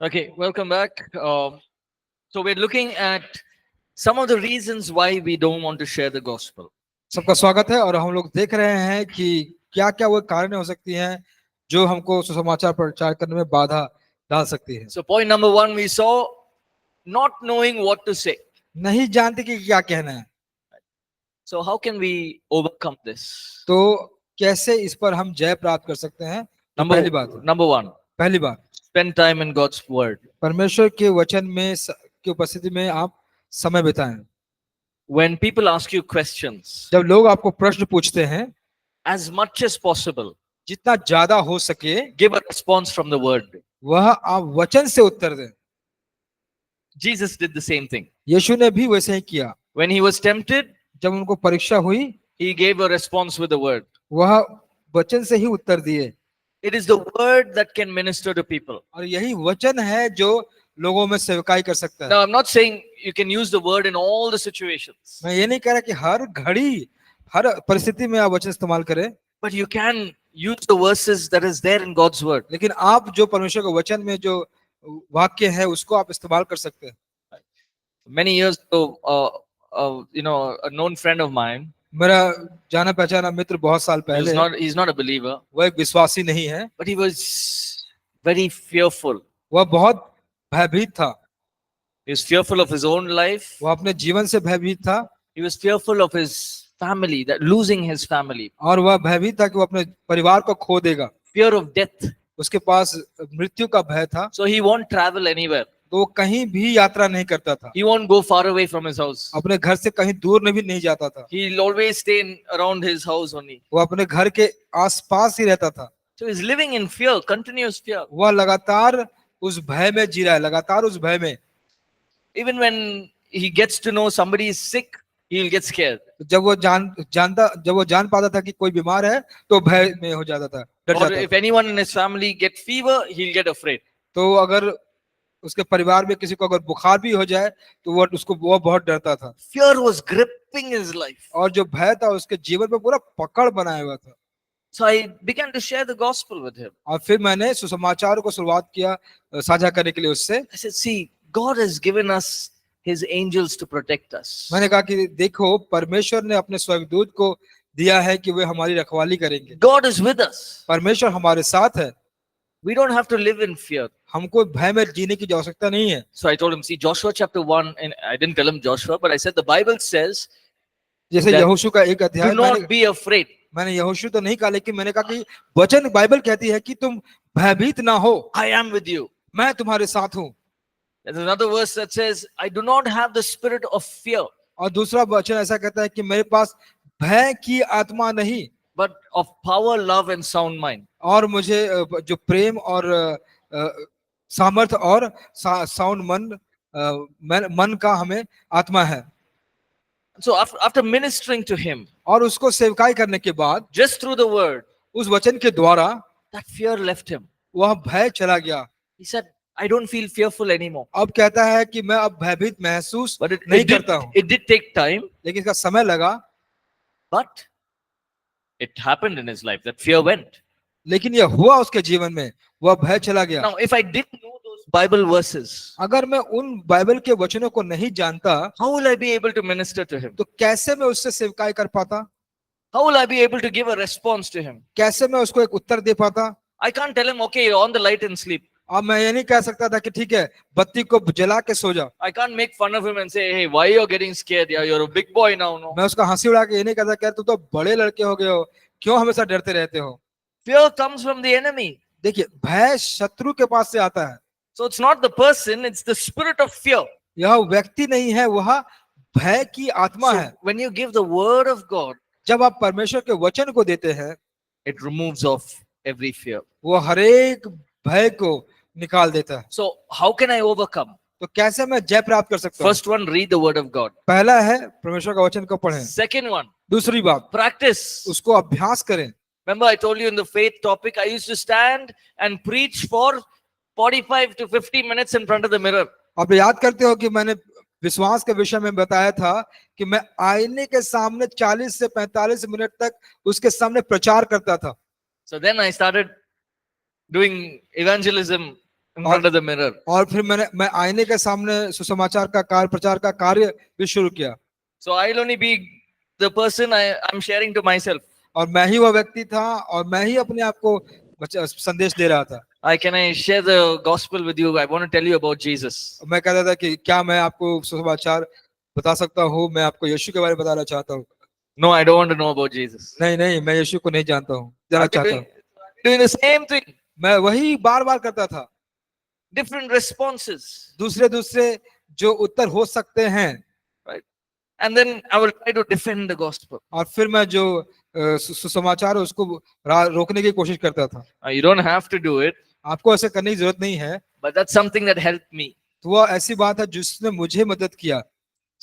Okay, welcome back. So we're looking at some of the reasons why we don't want to share the gospel. सबका स्वागत है और हम लोग देख रहे हैं कि क्या क्या वो कारण हो सकती हैं जो हमको सुसमाचार प्रचार करने में बाधा डाल सकती है। So point number one, we saw not knowing what to say. नहीं जानते कि क्या कहना है, So how can we overcome this? तो कैसे इस पर हम जय प्राप्त कर सकते हैं। तो Number पहली बात है, number one, पहली बात spend time in God's word. परमेश्वर के वचन में की उपस्थिति में आप समय बिताएं। When people ask you questions, जब लोग आपको प्रश्न पूछते हैं, as much as possible, जितना ज्यादा हो सके give a response from the word. वह आप वचन से उत्तर दें। Jesus did the same thing. यीशु ने भी वैसे ही किया। When he was tempted, जब उनको परीक्षा हुई, he gave a response with the word. वह वचन से ही उत्तर दिए। It is the word that can minister to people. और यही वचन है जो लोगों में सेवकाई कर सकता है। Now, I'm not saying you can use the word in all the situations, मैं ये नहीं कह रहा कि हर घड़ी हर परिस्थिति में आप वचन इस्तेमाल करें, but you can use the verses that is there in God's word. लेकिन आप जो परमेश्वर के वचन में जो वाक्य है उसको आप इस्तेमाल कर सकते हैं। Many years ago, a known friend of mine, मेरा जाना पहचाना मित्र बहुत साल पहले, he's not a believer, वो एक विश्वासी नहीं है, but he was very fearful. वह बहुत भयभीत था। He was fearful of his own life. वो अपने जीवन से भयभीत था He was fearful of his family, that losing his family. और वह भयभीत था कि वो अपने परिवार को खो देगा। Fear of death. उसके पास मृत्यु का भय था, So he won't travel anywhere. तो वो कहीं भी यात्रा नहीं करता था, He won't go far away from his house. अपने घर से कहीं दूर भी नहीं जाता था। He'll always stay around his house only. वो अपने घर के आसपास ही रहता था। So he's living in fear, continuous fear. वह लगातार उस भय में जी रहा है, लगातार उस भय में। Even when he gets to know somebody is sick, he'll get scared. जब वो जान पाता था कि कोई बीमार है तो भय में हो जाता था, डर Or जाता if था। anyone in his family get fever, he'll get afraid. तो अगर उसके परिवार में किसी को अगर बुखार भी हो जाए तो वो बहुत डरता था। Fear was gripping his life. और जो भय था उसके जीवन पे पूरा पकड़ बनाया हुआ था। So I began to share the gospel with him. और फिर मैंने सुसमाचार को शुरुआत किया साझा करने के लिए उससे। I said, see, God has given us his angels to protect us. मैंने कहा कि देखो, परमेश्वर ने अपने स्वर्गदूत को दिया है कि वे हमारी रखवाली करेंगे। God is with us. परमेश्वर हमारे साथ है। We don't have to live in fear. हमको भय में जीने की आवश्यकता नहीं है। So I told him, see, Joshua chapter 1, and I didn't tell him Joshua, but I said the Bible says, जैसे that यहोशू का एक अध्याय, do not be afraid. मैंने यहोशू तो नहीं कहा, लेकिन मैंने कहा कि वचन बाइबल कहती है कि तुम भयभीत ना हो, I am with you. मैं तुम्हारे साथ हूँ। There's another verse that says, I do not have the spirit of fear, और दूसरा वचन ऐसा कहता है कि मेरे पास भय की आत्मा नहीं, but of power, love, and sound mind. और मुझे जो प्रेम और सामर्थ्य और साउंड मन का हमें आत्मा है। So after ministering to him, और उसको सेवकाई करने के बाद, just through the word, उस वचन के द्वारा that fear left him. वह भय चला गया। He said, I don't feel fearful anymore. अब कहता है कि मैं अब भयभीत महसूस But नहीं करता हूँ। it did take time, लेकिन इसका समय लगा, but it happened in his life. That fear went. लेकिन यह हुआ उसके जीवन में, वह भय चला गया। Now, if I didn't know those Bible verses, अगर मैं उन बाइबल के वचनों को नहीं जानता, how will I be able to minister to him? तो कैसे मैं उससे सेवकाई कर पाता? How will I be able to give a response to him? कैसे मैं उसको एक उत्तर दे पाता? I can't tell him, okay, on the light and sleep. अब मैं ये नहीं कह सकता था कि ठीक है, बत्ती को जला के सो जा। I can't make fun of him and say, hey, why you're getting scared? Yeah, you're a big boy now. No. मैं उसका हंसी उड़ा के ये नहीं कहता कि तू तो बड़े लड़के हो गए हो, क्यों हमेशा डरते रहते हो? Fear comes from the enemy. देखिए, भय शत्रु के पास से आता है। So it's not the person, it's the spirit of fear. यह व्यक्ति नहीं है, वह भय की आत्मा है। So when you give the word of God, जब आप परमेश्वर के वचन को देते हैं, it removes off every fear. वो हरेक भय को निकाल देता है। So how can I overcome? तो कैसे मैं जय प्राप्त कर सकता हूँ? First one, read the word of God. पहला है परमेश्वर का वचन को पढ़ें। Second one, दूसरी बात, practice. उसको अभ्यास करें। Remember I told you in the faith topic, I used to stand and preach for 45 to 50 minutes in front of the mirror. आप याद करते हो कि मैंने विश्वास के विषय में बताया था कि मैं आईने के सामने 40 से 45 मिनट तक उसके सामने प्रचार करता था। So then I started doing evangelism in front of the mirror. और फिर मैं आईने के सामने सुसमाचार का कार्य, प्रचार का कार्य भी शुरू किया। So I'll only be the person I'm sharing to myself. और मैं ही वह व्यक्ति था और मैं ही अपने आप को संदेश दे रहा था। Can I share the gospel with you? I want to tell you about Jesus. मैं कहता था कि क्या मैं आपको सुसमाचार बता सकता हूँ, मैं आपको यीशु के बारे में बताना चाहता हूँ। No, I don't want to know about Jesus. नहीं नहीं, मैं यीशु को नहीं जानता हूँ, जानना I've been चाहता हूँ। doing the same thing. मैं वही बार बार करता था। Different responses. दूसरे जो उत्तर हो सकते हैं, And then I will try to defend the gospel. और फिर मैं जो सुसमाचार है उसको रोकने की कोशिश करता था। You don't have to do it, आपको ऐसा करने की जरूरत नहीं है, but that's something that helped me. तो वह ऐसी बात है जिसने मुझे मदद किया।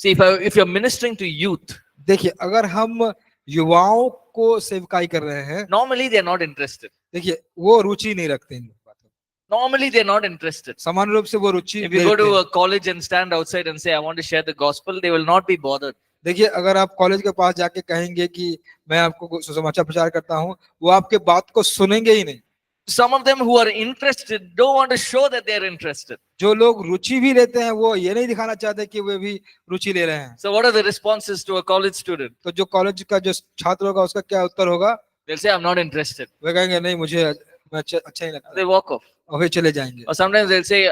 See, if you're ministering to youth, देखिए, अगर हम युवाओं को सेवकाई कर रहे हैं, normally they're not interested. देखिए वो रुचि नहीं रखते इन बातों। Normally they're not interested. सामान्य रूप से वो रुचि If you go to a college and stand outside and say, I want to share the gospel, they will not be bothered. देखिए, अगर आप कॉलेज के पास जाके कहेंगे कि मैं आपको सुसमाचार प्रचार करता हूँ, वो आपके बात को सुनेंगे ही नहीं। Some of them who are interested don't want to show that they're interested. जो लोग रुचि भी लेते हैं वो ये नहीं दिखाना चाहते कि वे भी रुचि ले रहे हैं। So what are the responses to a college student? तो जो कॉलेज का जो छात्र होगा उसका क्या उत्तर होगा? They'll say, I'm not interested. वे कहेंगे नहीं, मुझे अच्छा नहीं लगता, They walk off. और वे चले जाएंगे। Or sometimes they'll say,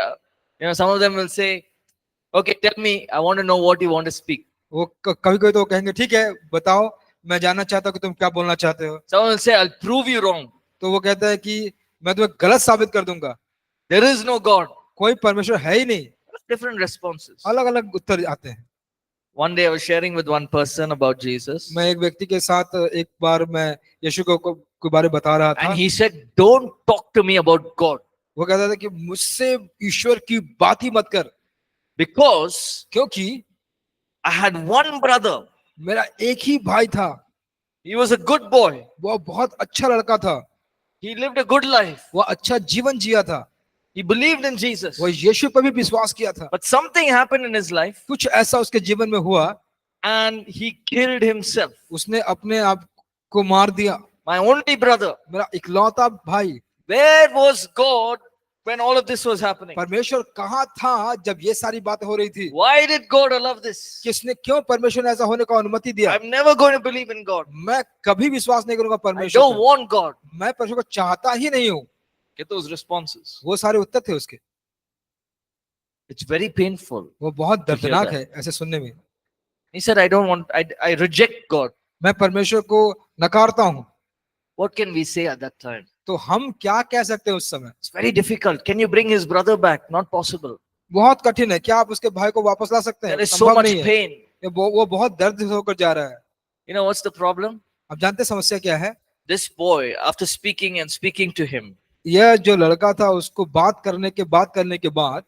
some of them will say, okay, tell me, I want to know what you want to speak. वो कभी कभी तो कहेंगे ठीक है, बताओ, मैं जानना चाहता हूँ कि तुम क्या बोलना चाहते हो। Someone will say, I'll prove you wrong. तो वो कहता है कि मैं तुम्हें गलत साबित कर दूंगा। There is no God. कोई परमेश्वर है ही नहीं। Different responses. अलग अलग उत्तर आते हैं। One day I was sharing with one person about Jesus. मैं एक व्यक्ति के साथ एक बार मैं यीशु के बारे में बता रहा था। And he said, don't talk to me about God. वो कहता था कि मुझसे ईश्वर की बात ही मत कर, Because क्योंकि I had one brother. मेरा एक ही भाई था। He was a good boy. वो बहुत अच्छा लड़का था। He lived a good life. वो अच्छा जीवन जिया था। He believed in Jesus. वो यीशु पर भी विश्वास किया था। But something happened in his life. कुछ ऐसा उसके जीवन में हुआ, and he killed himself. उसने अपने आप को मार दिया। My only brother. मेरा इकलौता भाई। Where was God when all of this was happening? परमेश्वर कहाँ था जब ये सारी बातें हो रही थी? Why did God allow this? किसने, क्यों परमेश्वर ने ऐसा होने का अनुमति दिया? I'm never going to believe in God. मैं कभी विश्वास नहीं करूंगा I परमेश्वर don't पर। want God. मैं परमेश्वर को चाहता ही नहीं हूँ। Get those responses. वो सारे उत्तर थे उसके। It's very painful. वो बहुत to hear दर्दनाक that. है ऐसे सुनने में। He said, I don't want, I reject God. मैं परमेश्वर को नकारता हूँ। What can we say at that time? तो हम क्या कह सकते हैं उस समय? It's very difficult. Can you bring his brother back? Not possible. बहुत कठिन है। क्या आप उसके भाई को वापस ला सकते हैं? There is so संभव much नहीं है। pain. वो बहुत दर्द होकर जा रहा है। You know what's the problem? अब जानते हैं समस्या क्या है? This boy, after speaking and speaking to him, यह जो लड़का था उसको बात करने के बाद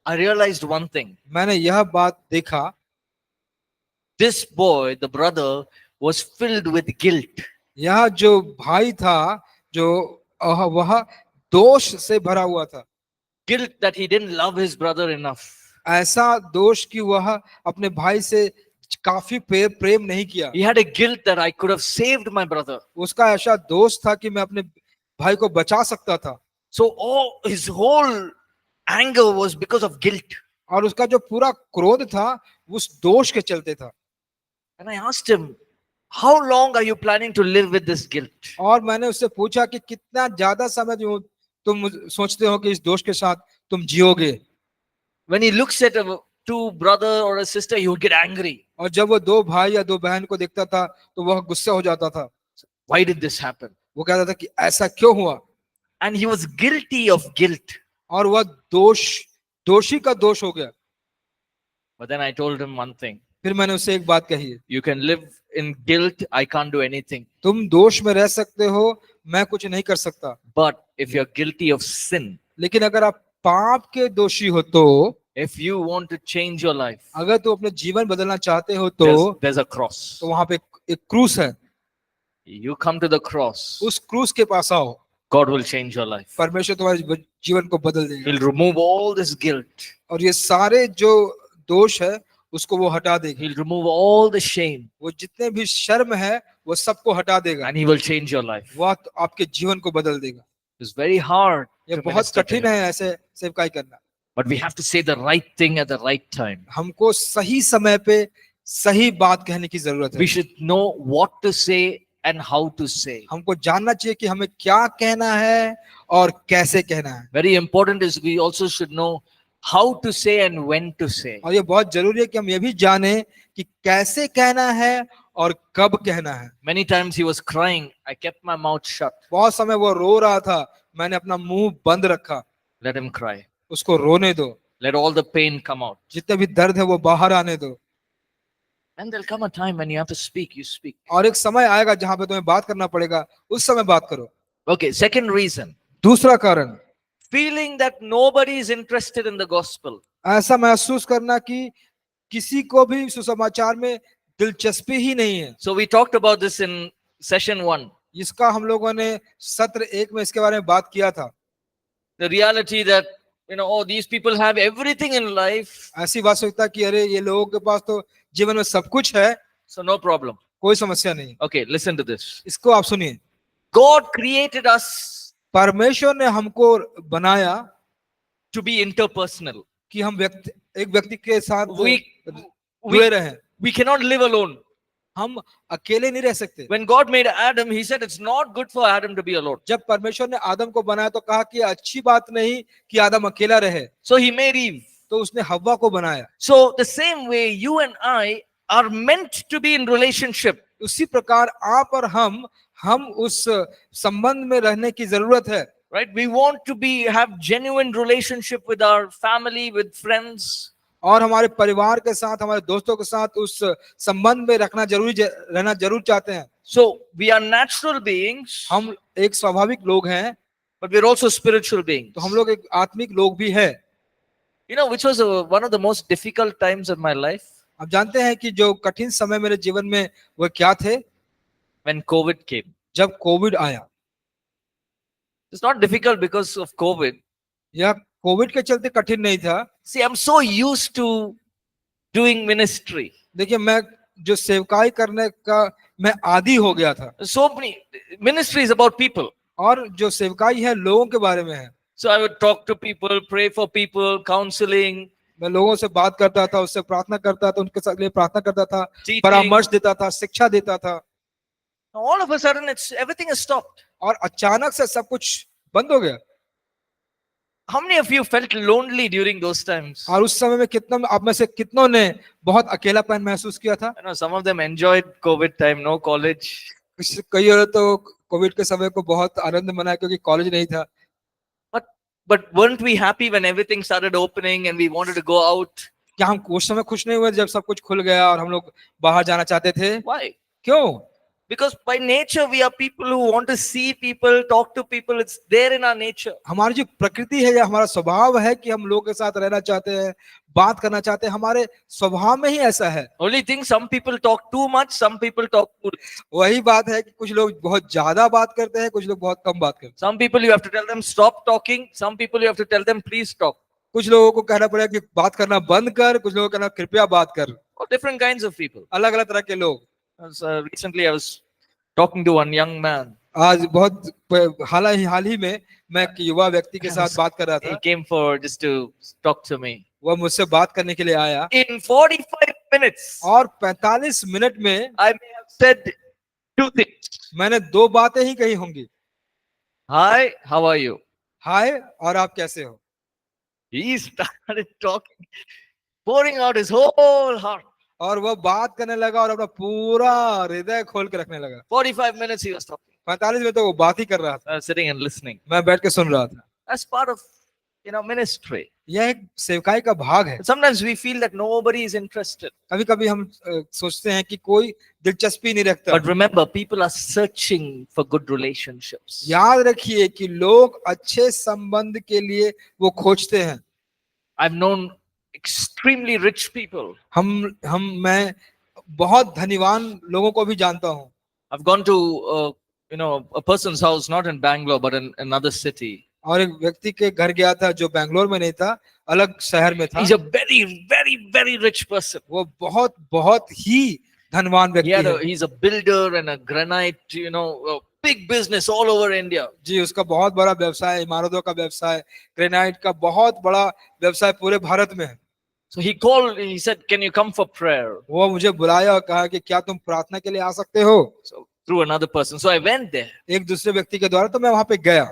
I realized one thing. मैंने यह बात देखा, This boy, the brother, was filled with guilt. यह जो भाई था जो वह दोष से भरा हुआ था। Guilt that he didn't love his brother enough. ऐसा दोष कि वह अपने भाई से काफी प्रेम नहीं किया। He had a guilt that I could have saved my brother. उसका ऐसा दोष था कि मैं अपने भाई को बचा सकता था। So his whole anger was because of guilt. और उसका जो पूरा क्रोध था उस दोष के चलते था। And I asked him, how long are you planning to live with this guilt? और मैंने उससे पूछा कि कितना ज्यादा समय तुम सोचते हो कि इस दोष के साथ तुम जियोगे? When he looks at two brother or a sister, he would get angry. और जब वो दो भाई या दो बहन को देखता था तो वह गुस्सा हो जाता था। Why did this happen? वो कहता था कि ऐसा क्यों हुआ? And he was guilty of guilt. और वह दोषी का दोष हो गया। But then I told him one thing. फिर मैंने उससे एक बात कही, You can live in guilt. I can't do anything. तुम दोष में रह सकते हो, मैं कुछ नहीं कर सकता। But if you're guilty of sin, लेकिन अगर आप पाप के दोषी हो तो, if you want to change your life, अगर तुम अपने जीवन बदलना चाहते हो तो there's a cross. तो वहां पे एक क्रूस है। You come to the cross. उस क्रूस के पास आओ, God will change your life. परमेश्वर तुम्हारे जीवन को बदल देगा। He'll remove all this guilt. और ये सारे जो दोष है उसको वो हटा देगा। He'll remove all the shame. वो जितने भी शर्म है वो सबको हटा देगा। And he will change your life. वो आपके जीवन को बदल देगा। It's very hard ये to बहुत minister to कठिन him. है ऐसे सेवकाई करना। But we have to say the right thing at the right time. हमको सही समय पे सही बात कहने की जरूरत है। We should know what to say and how to say. हमको जानना चाहिए कि हमें क्या कहना है और कैसे कहना है। Very important is we also should know how to say and when to say. और ये बहुत जरूरी है कि हम ये भी जाने कि कैसे कहना है और कब कहना है। Many times he was crying. I kept my mouth shut. बहुत समय वो रो रहा था, मैंने अपना मुंह बंद रखा। Let him cry. उसको रोने दो, Let all the pain come out. जितने भी दर्द है वो बाहर आने दो। And there'll come a time when you have to speak. You speak. और एक समय आएगा जहां पे तुम्हें बात करना पड़ेगा, उस समय बात करो। Okay, second reason. दूसरा कारण, Feeling that nobody is interested in the gospel. ऐसा महसूस करना कि किसी को भी सुसमाचार में दिलचस्पी ही नहीं है। So we talked about this in session 1. इसका हम लोगों ने सत्र 1 में इसके बारे में बात किया था। The reality that, oh, these people have everything in life, ऐसी वास्तविकता कि अरे ये लोगों के पास तो जीवन में सब कुछ है, so no problem. कोई समस्या नहीं। Okay, listen to this. इसको आप सुनिए। God created us परमेश्वर ने हमको बनाया to be interpersonal. कि हम एक व्यक्ति के साथ We जुड़े रहें। we cannot live alone. हम अकेले नहीं रह सकते। When God made Adam, he said it's not good for Adam to be alone. जब परमेश्वर ने आदम को बनाया तो कहा कि अच्छी बात नहीं कि आदम अकेला रहे, So he made Eve. तो उसने हव्वा को बनाया। So the same way you and I are meant to be in relationship. उसी प्रकार आप और हम उस संबंध में रहने की जरूरत है। Right? We want to have genuine relationship with our family, with friends. और हमारे परिवार के साथ, हमारे दोस्तों के साथ उस संबंध में रहना जरूर चाहते हैं। So we are natural beings, हम एक स्वाभाविक लोग हैं, but we're also spiritual beings. तो हम लोग एक आत्मिक लोग भी हैं। Which was one of the most difficult times of my life? आप जानते हैं कि जो कठिन समय मेरे जीवन में वो क्या थे? When COVID came. जब कोविड आया। It's not difficult because of COVID. यह कोविड के चलते कठिन नहीं था। See, I'm so used to doing ministry. देखिए, मैं जो सेवकाई करने का मैं आदी हो गया था। So many ministry is about people. और जो सेवकाई है लोगों के बारे में है। So I would talk to people, pray for people, counseling. मैं लोगों से बात करता था, उससे प्रार्थना करता था, उनके साथ लिए प्रार्थना करता था, teaching. परामर्श देता था, शिक्षा देता था। All of a sudden, everything is stopped. और अचानक से सब कुछ बंद हो गया। How many of you felt lonely during those times? और उस समय में आप में से कितनों ने बहुत अकेलापन महसूस किया था? Some of them enjoyed COVID time, no college. कई और तो कोविड के समय को बहुत आनंद मनाया क्योंकि कॉलेज नहीं था। But weren't we happy when everything started opening and we wanted to go out? क्या हम उस समय खुश नहीं हुए जब सब कुछ खुल गया और हम लोग बाहर जाना चाहते थे? Why? क्यों? Because by nature we are people who want to see people, talk to people. It's there in our nature. हमारी जो प्रकृति है या हमारा स्वभाव है कि हम लोगों के साथ रहना चाहते हैं, बात करना चाहते हैं, हमारे स्वभाव में ही ऐसा है। Only thing, some people talk too much, some people talk too less. वही बात है कि कुछ लोग बहुत ज्यादा बात करते हैं, कुछ लोग बहुत कम बात करते हैं। Some people you have to tell them stop talking. Some people you have to tell them please talk. कुछ लोगों को कहना पड़ेगा कि बात करना बंद कर, कुछ लोगों को कहना कृपया बात कर। Or different kinds of people. अलग अलग तरह के लोग। Recently I was talking to one young man. आज बहुत हाल ही में मैं एक युवा व्यक्ति के साथ बात कर रहा He था। came for just to talk to me. वह मुझसे बात करने के लिए आया। In 45 minutes, और 45 मिनट में I may have said 2 things. मैंने 2 बातें ही कही होंगी। Hi, how are you? हाय, और आप कैसे हो? He started talking, pouring out his whole heart. और वह बात करने लगा और अपना पूरा हृदय खोल के रखने लगा। 45 minutes he was talking. 45 minute तो वो बात ही कर रहा था। I was sitting and listening. मैं बैठ के सुन रहा था। That's part of, ministry. यह एक सेवकाई का भाग है। Sometimes we feel that nobody is interested. कभी कभी हम सोचते हैं कि कोई दिलचस्पी नहीं रखता। But remember, people are searching for good relationships. याद रखिए कि लोग अच्छे संबंध के लिए वो खोजते हैं। I've known extremely rich people. मैं बहुत धनीवान लोगों को भी जानता हूँ। I've gone to a person's house, not in Bangalore but in another city. और एक व्यक्ति के घर गया था जो बैंगलोर में नहीं था, अलग शहर में था। He's a very, very, very rich person. वो बहुत ही धनवान व्यक्ति है। He's a builder and a granite, big business all over India. जी, उसका बहुत बड़ा व्यवसाय, इमारतों का व्यवसाय, ग्रेनाइट का बहुत बड़ा व्यवसाय पूरे भारत में है। So he called, he said, "Can you come for prayer?" वो मुझे बुलाया और कहा कि क्या तुम प्रार्थना के लिए आ सकते हो? So through another person. So I went there. एक दूसरे व्यक्ति के द्वारा, तो मैं वहां पे गया।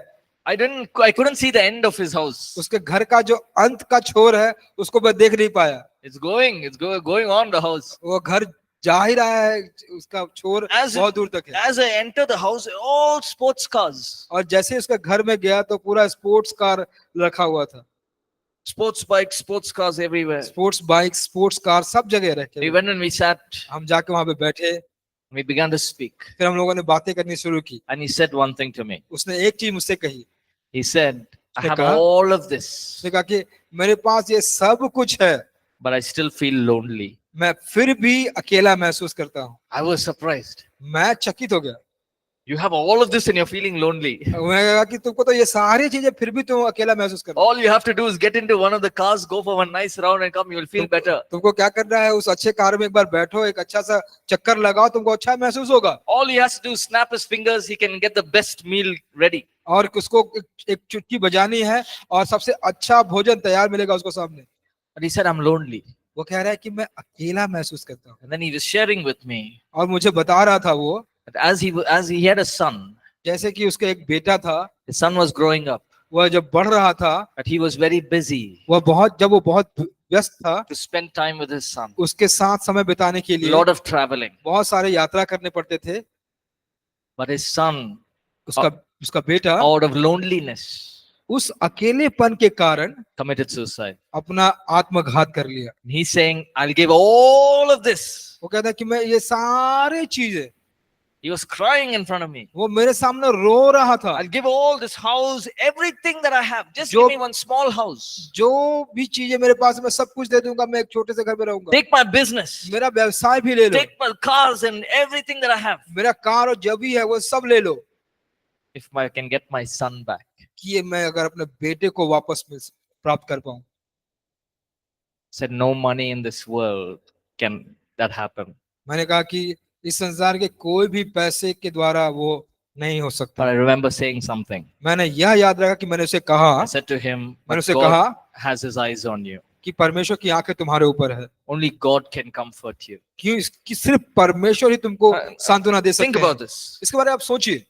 I couldn't see the end of his house. उसके घर का जो अंत का छोर है उसको मैं देख नहीं पाया। Going on the house. वो घर जा ही रहा है, उसका छोर As बहुत दूर तक है। As I enter the house, all sports cars, और जैसे उसके घर में गया तो पूरा स्पोर्ट्स कार रखा हुआ था। sports bikes, sports cars everywhere. Sports bike, sports car सब जगह रखे We हुए। went and we sat. हम जाके वहां पे बैठे, We began to speak. फिर हम लोगों ने बातें करनी शुरू की। And he said one thing to me. उसने एक चीज मुझसे कही। He said, "I उसने have कहा- all of this, उसने कहा कि मेरे पास ये सब कुछ है, but I still feel lonely." मैं फिर भी अकेला महसूस करता हूँ। I was surprised. मैं चकित हो गया। You have all of this and you're feeling lonely. मैं कहा कि तुमको तो ये सारी चीजें फिर भी तुम अकेला महसूस कर रहे हो। All you have to do is get into one of the cars, go for one nice round and come, you will feel better. तुमको क्या करना है, उस अच्छे कार में एक बार बैठो, एक अच्छा सा चक्कर लगाओ, तुमको अच्छा महसूस होगा। All he has to do is snap his fingers, he can get the best meal ready. और उसको एक चुटकी बजानी है और सबसे अच्छा भोजन तैयार मिलेगा उसको सामने। But he said, "I'm lonely." वो कह रहा है कि मैं अकेला महसूस करता हूँ। And then he was sharing with me और मुझे बता रहा था वो, that as he had a son, जैसे कि उसका एक बेटा था, his son was growing up, वह जब बढ़ रहा था, but he was very busy वह जब वो बहुत व्यस्त था to spend time with his son. उसके साथ समय बिताने के A लिए, lot of traveling. बहुत सारे यात्रा करने पड़ते थे। But his son, उसका बेटा out of loneliness, उस अकेलेपन के कारण committed suicide. अपना आत्मघात कर लिया। He's saying, "I'll give all of this." वो कहता है कि मैं ये सारे चीजें, He was crying in front of me. वो मेरे सामने रो रहा था। "I'll give all this house, everything that I have. Just जो- give me one small house. जो भी चीजें मेरे पास है, मैं सब कुछ दे दूंगा, मैं एक छोटे से घर में रहूंगा। Take my business. मेरा व्यवसाय भी ले लो, Take my cars and everything that I have. मेरा कार और जो भी है वो सब ले लो, If I can get my son back." कि ये मैं अगर अपने बेटे को वापस प्राप्त कर पाऊं। Said, "No money in this world can that happen." मैंने कहा कि इस संसार के कोई भी पैसे के द्वारा वो नहीं हो But सकता। I remember saying something. मैंने यह याद रखा कि मैंने उसे कहा, I said to him, मैंने "But उसे God कहा has his eyes on you. कि परमेश्वर की आंखें तुम्हारे ऊपर है, Only God can comfort you." क्यों कि सिर्फ परमेश्वर ही तुमको सांत्वना दे Think सकते about हैं। this. इसके बारे में आप सोचिए।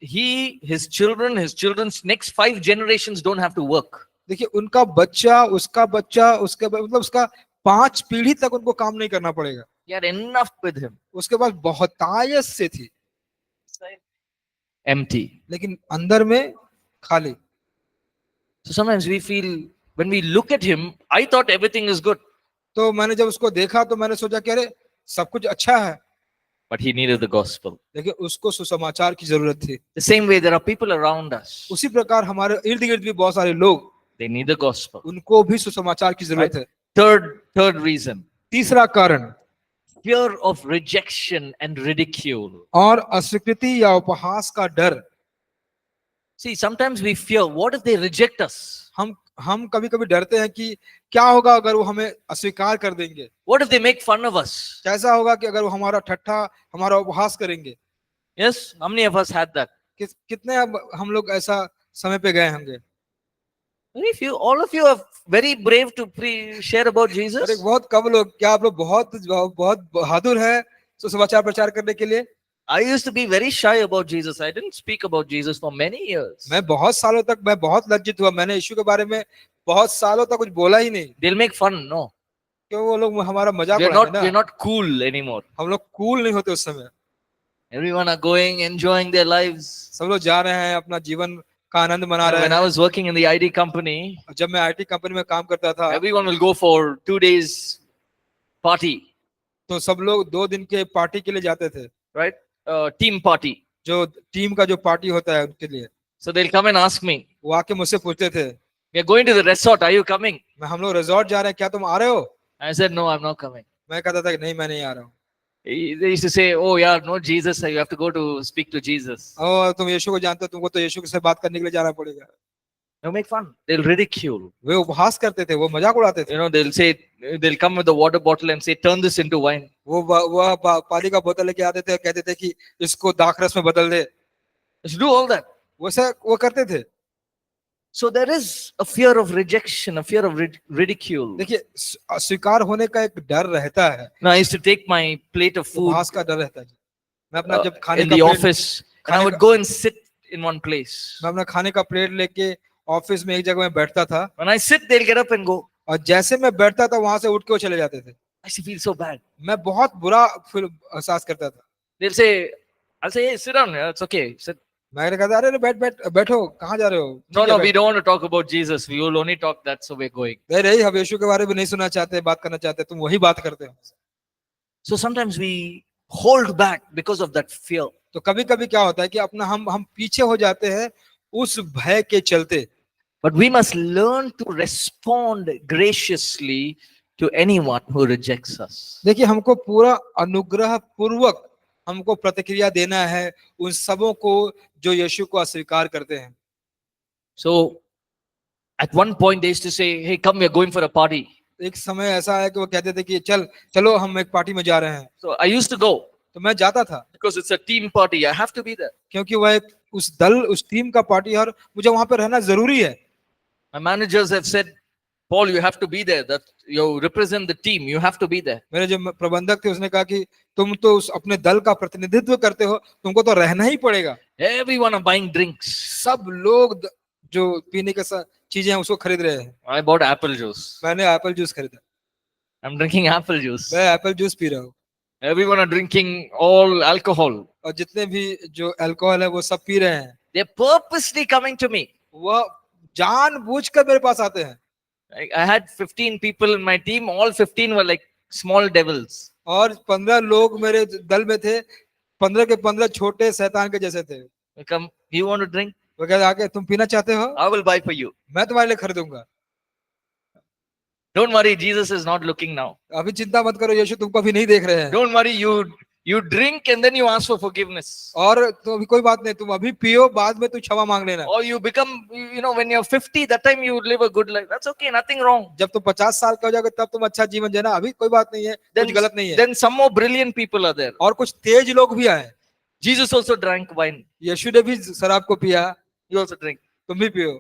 His children's next 5 generations don't have to work. देखिए, उनका बच्चा, उसका बच्चा, उसके मतलब उसका 5 पीढ़ी तक उनको काम नहीं करना पड़ेगा। He had enough with him. उसके पास बहुतायत से थी, Empty. लेकिन अंदर में खाली। So sometimes we feel, when we look at him, I thought everything is good, तो मैंने जब उसको देखा तो मैंने सोचा कि अरे सब कुछ अच्छा है, but he needed the gospel. लेकिन उसको सुसमाचार की जरूरत थी। The same way, there are people around us. उसी प्रकार हमारे इर्द गिर्द भी बहुत सारे लोग, They need the gospel. उनको भी सुसमाचार की जरूरत है। Third reason, तीसरा कारण, fear of rejection and ridicule. और अस्वीकृति या उपहास का डर। See, sometimes we fear, what if they reject us? हम कभी कभी डरते हैं कि क्या होगा अगर वो हमें अस्वीकार कर देंगे, What if they make fun of us? कैसा होगा कि अगर वो हमारा ठट्ठा, हमारा उपहास करेंगे। Yes, how many of us had that? कितने हम लोग ऐसा समय पे गए होंगे। All of you are very brave to share about अरे Jesus. बहुत कम लोग, क्या आप लोग बहुत बहादुर हैं सुसमाचार प्रचार करने के लिए। I used to be very shy about Jesus. I didn't speak about Jesus for many years. मैं बहुत सालों तक मैं बहुत लज्जित हुआ, मैंने यीशु के बारे में बहुत सालों तक कुछ बोला ही नहीं, They'll make fun. No, क्यों वो लोग हमारा मजाक we're उड़ाते not. ना। We're not cool anymore. हम लोग कूल नहीं होते उस समय। Everyone are going, enjoying their lives. सब लोग जा रहे हैं, अपना जीवन का आनंद मना रहे When I हैं। was working in the IT company, जब मैं आईटी कंपनी में काम करता था, everyone will go for 2 days party, तो सब लोग 2 दिन के पार्टी के लिए जाते थे, right? Team party. जो टीम का जो पार्टी होता है उनके लिए। So they'll come and ask me, वो आके मुझसे पूछते थे, "We are going to the resort. Are you coming?" हम लोग रिजॉर्ट जा रहे हैं, क्या तुम आ रहे हो? I said, "No, I'm not coming." मैं कहता था कि नहीं, मैं नहीं आ रहा हूँ। They used to say, "Oh yeah, no Jesus. You have to go to speak to Jesus." और तुम यीशु को जानते हो, तुमको तो यीशु से बात करने के लिए जाना पड़ेगा। They'll make fun. They'll ridicule. वे उपहास करते थे, वो मजाक उड़ाते थे। You know, they'll say, they'll come with the water bottle and say, turn this into wine. वो पानी का बोतल लेके आते थे और कहते थे कि इसको दाखरस में बदल दे। They should do all that. वैसा वो करते थे। So there is a fear of rejection, a fear of ridicule. देखिए, स्वीकार होने का एक डर रहता है, Now, I used to take my plate of food उपहास का डर रहता है। मैं अपना जब खाने in का the plate, office, and I खाने would का- go and sit in one place. मैं अपना खाने का प्लेट लेके ऑफिस में एक जगह में बैठता था, When I sit, they'll get up and go. और जैसे मैं बैठता था वहां से उठ के वो चले जाते थे। I used to feel so bad. मैं बहुत बुरा फील एहसास करता था। They'll say, I'll say, hey, sit down. Yeah, it's okay. Sit. मैं कहता अरे बैठो, कहाँ जा रहे हो? No, ठीक no, है, we don't want to talk about Jesus. We will only talk that, so we're going. नहीं, हम यीशु के बारे में नहीं सुनना चाहते, बात करना चाहते, तुम वही बात करते हो। So sometimes we hold back because of that fear. तो कभी कभी क्या होता है कि अपना हम पीछे हो जाते हैं उस भय के चलते। But we must learn to respond graciously to anyone who rejects us. देखिए, हमको पूरा अनुग्रह पूर्वक हमको प्रतिक्रिया देना है उन सबों को जो यीशु को अस्वीकार करते हैं। So at one point they used to say, hey, come, we're going for a party. एक समय ऐसा है कि वो कहते थे कि चलो हम एक पार्टी में जा रहे हैं। So I used to go तो मैं जाता था, because it's a team party. I have to be there. क्योंकि वह एक उस टीम का पार्टी है और मुझे वहां पर रहना जरूरी है। My managers have said, Paul, you have to be there. That you represent the team. You have to be there. मेरे जो प्रबंधक थे उसने कहा कि तुम तो उस अपने दल का प्रतिनिधित्व करते हो, तुमको तो रहना ही पड़ेगा। Everyone are buying drinks. सब लोग जो पीने के चीजें हैं उसको खरीद रहे हैं। I bought apple juice. मैंने एप्पल जूस खरीदा, I'm drinking apple juice. मैं एप्पल जूस पी रहा हूँ, Everyone are drinking all alcohol. और जितने भी जो अल्कोहल है वो सब पी रहे हैं। They're purposely coming to me. वो जानबूझकर मेरे पास आते हैं। I had 15 people in my team. All 15 were like small devils. और 15 लोग मेरे दल में थे, 15 के 15 छोटे शैतान के जैसे थे। They come, you want to drink? वो कहते आके तुम पीना चाहते हो, I will buy for you. मैं तुम्हारे लिए खरीदूंगा। Don't worry, Jesus is not looking now. अभी चिंता मत करो, यीशु तुमको अभी नहीं देख रहे हैं। Don't worry, you drink and then you ask for forgiveness. और तो अभी कोई बात नहीं, तुम अभी पियो, बाद में तू क्षमा मांग लेना। Or you become, when you're 50, that time you live a good life. That's okay, nothing wrong. जब तुम 50 साल का हो जाओगे तब तुम अच्छा जीवन जीना, अभी कोई बात नहीं है, कुछ गलत नहीं है। Then some more brilliant people are there. और कुछ तेज लोग भी आए। Jesus also drank wine. यीशु ने भी शराब को पिया, You also drink. तुम भी पियो।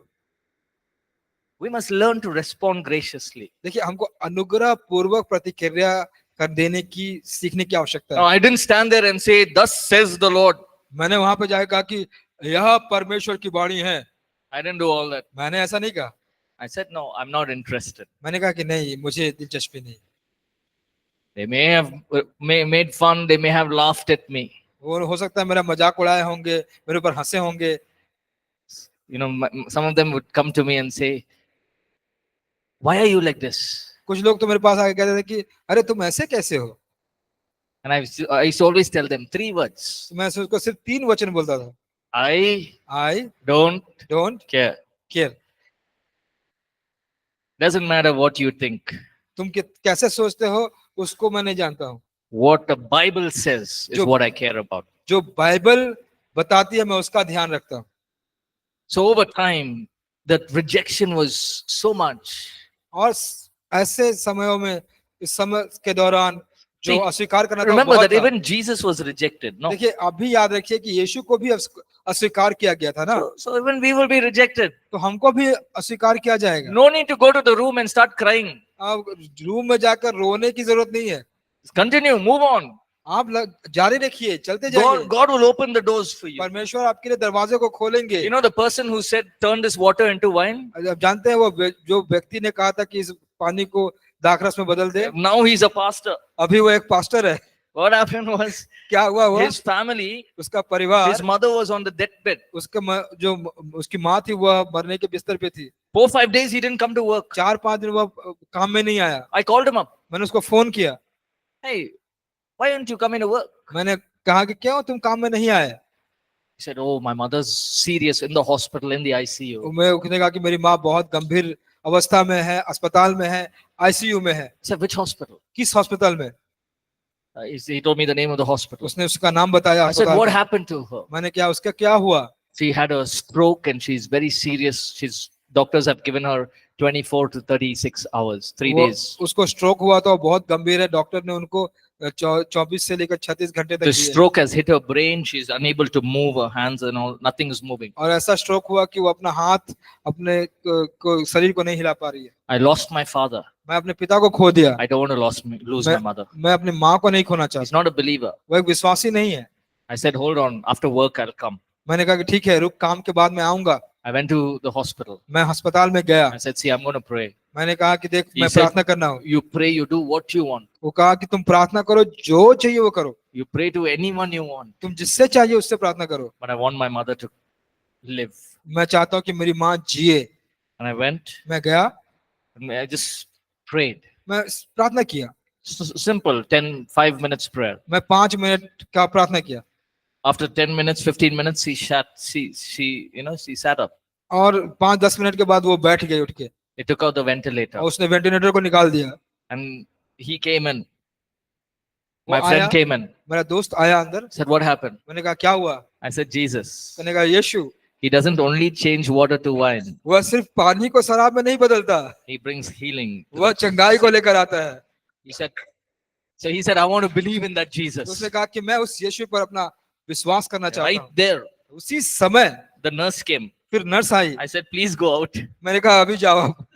We must learn to respond graciously. देखिए, हमको अनुग्रह पूर्वक प्रतिक्रिया कर देने की सीखने की आवश्यकता No, है। I didn't stand there and say, "Thus says the Lord." मैंने वहां पे जाके कहा कि यह परमेश्वर की वाणी है, I didn't do all that. मैंने ऐसा नहीं कहा। I said, "No, I'm not interested." मैंने कहा कि नहीं, मुझे दिलचस्पी नहीं। They may have made fun. They may have laughed at me. वो हो सकता है मेरा मजाक उड़ाए होंगे, मेरे ऊपर हंसे होंगे। Some of them would come to me and say, "Why are you like this?" कुछ लोग तो मेरे पास आके कहते थे कि अरे तुम ऐसे कैसे हो। And I used to always tell them 3 words. मैं उसको सिर्फ 3 वचन बोलता था। I don't don't care. care। Doesn't matter what you think. तुम कैसे सोचते हो उसको मैं नहीं जानता हूँ, What the Bible says is what I care about. जो बाइबल बताती है मैं उसका ध्यान रखता हूँ। So over time, that rejection was so much. और ऐसे समयों में, इस समय के दौरान जो See, अस्वीकार करना था, Remember बहुत that था। even Jesus was rejected. No. देखिए, अभी याद रखिए कि यीशु को भी अस्वीकार किया गया था ना, So even we will be rejected. तो हमको भी अस्वीकार किया जाएगा। No need to go to the room and start crying. अब रूम में जाकर रोने की जरूरत नहीं है, Continue, move on. आप जारी रखिए, चलते जाइए। God will open the doors for you. परमेश्वर आपके लिए दरवाजे को खोलेंगे। You know the person who said, "Turn this water into wine." अब जानते हैं वो जो व्यक्ति ने कहा था कि इस पानी को दाखरस में बदल दे, Now he's a pastor. अभी वो एक पास्टर है। What happened was क्या हुआ? वो his family, उसका परिवार, his mother was on the deathbed. जो उसकी माँ थी वह मरने के बिस्तर पे थी। 4-5 days he didn't come to work. 4-5 दिन वह काम में नहीं आया। I called him up. मैंने उसको फोन किया, Hey, why aren't you coming to work? मैंने कहा कि क्यों तुम काम में नहीं आए? He said, "Oh, my mother's serious in the hospital in the ICU." उसने कहा कि मेरी माँ बहुत गंभीर अवस्था में है, अस्पताल में है, आईसीयू में है। I said, "Which hospital?" किस हॉस्पिटल में? He told me the name of the hospital. उसने उसका नाम बताया। I said, अस्पताल "What का। happened to her?" मैंने क्या उसका क्या हुआ? She had a stroke and she's very serious. She's Doctors have given her 24 to 36 hours, 3 वो days. उसको स्ट्रोक हुआ तो बहुत गंभीर है, डॉक्टर ने उनको 24 से लेकर 36 घंटे तक The दिए। stroke has hit her brain. She's unable to move her hands and all. Nothing is moving. और ऐसा स्ट्रोक हुआ कि वो अपना हाथ अपने शरीर को नहीं हिला पा रही है। I lost my father. मैं अपने पिता को खो दिया, I don't want to lose my mother. मैं अपनी माँ को नहीं खोना He's चाहता। not a believer. वो एक विश्वासी नहीं है। I said, hold on. After work, I'll come. मैंने कहा कि ठीक है, रुक, काम के बाद मैं आऊंगा। I went to the hospital. मैं अस्पताल में गया। I said, see, I'm going to pray. मैंने कहा कि देख, He मैं said, प्रार्थना करना हूँ। You pray, you do what you want. वो कहा कि तुम प्रार्थना करो, जो चाहिए वो करो, You pray to anyone you want. तुम जिससे चाहिए उससे प्रार्थना करो। But I want my mother to live. मैं चाहता हूँ कि मेरी माँ जिए। And I went. मैं गया, And I just prayed. मैं प्रार्थना किया। Simple, 5 minutes prayer. मैं 5 मिनट का प्रार्थना किया After 10 minutes, 15 minutes, she sat up. और 5-10 मिनट के बाद वो बैठ गई उठ के, They took out the ventilator. और उसने वेंटिलेटर को निकाल दिया। And he came in. वो My friend आया, came in. मेरा दोस्त आया अंदर। Said, what happened? मैंने कहा क्या हुआ? I said, Jesus. मैंने कहा यीशु, He doesn't only change water to wine. वह सिर्फ पानी को शराब में नहीं बदलता, He brings healing. वह चंगाई को लेकर आता है। He said, I want to believe in that Jesus. उसने कहा कि मैं उस यीशु पर अपना विश्वास करना चाहता Right हूँ। there, उसी समय the nurse came. फिर nurse I. I said, please go out. मैंने कहा अभी जाओ, आप,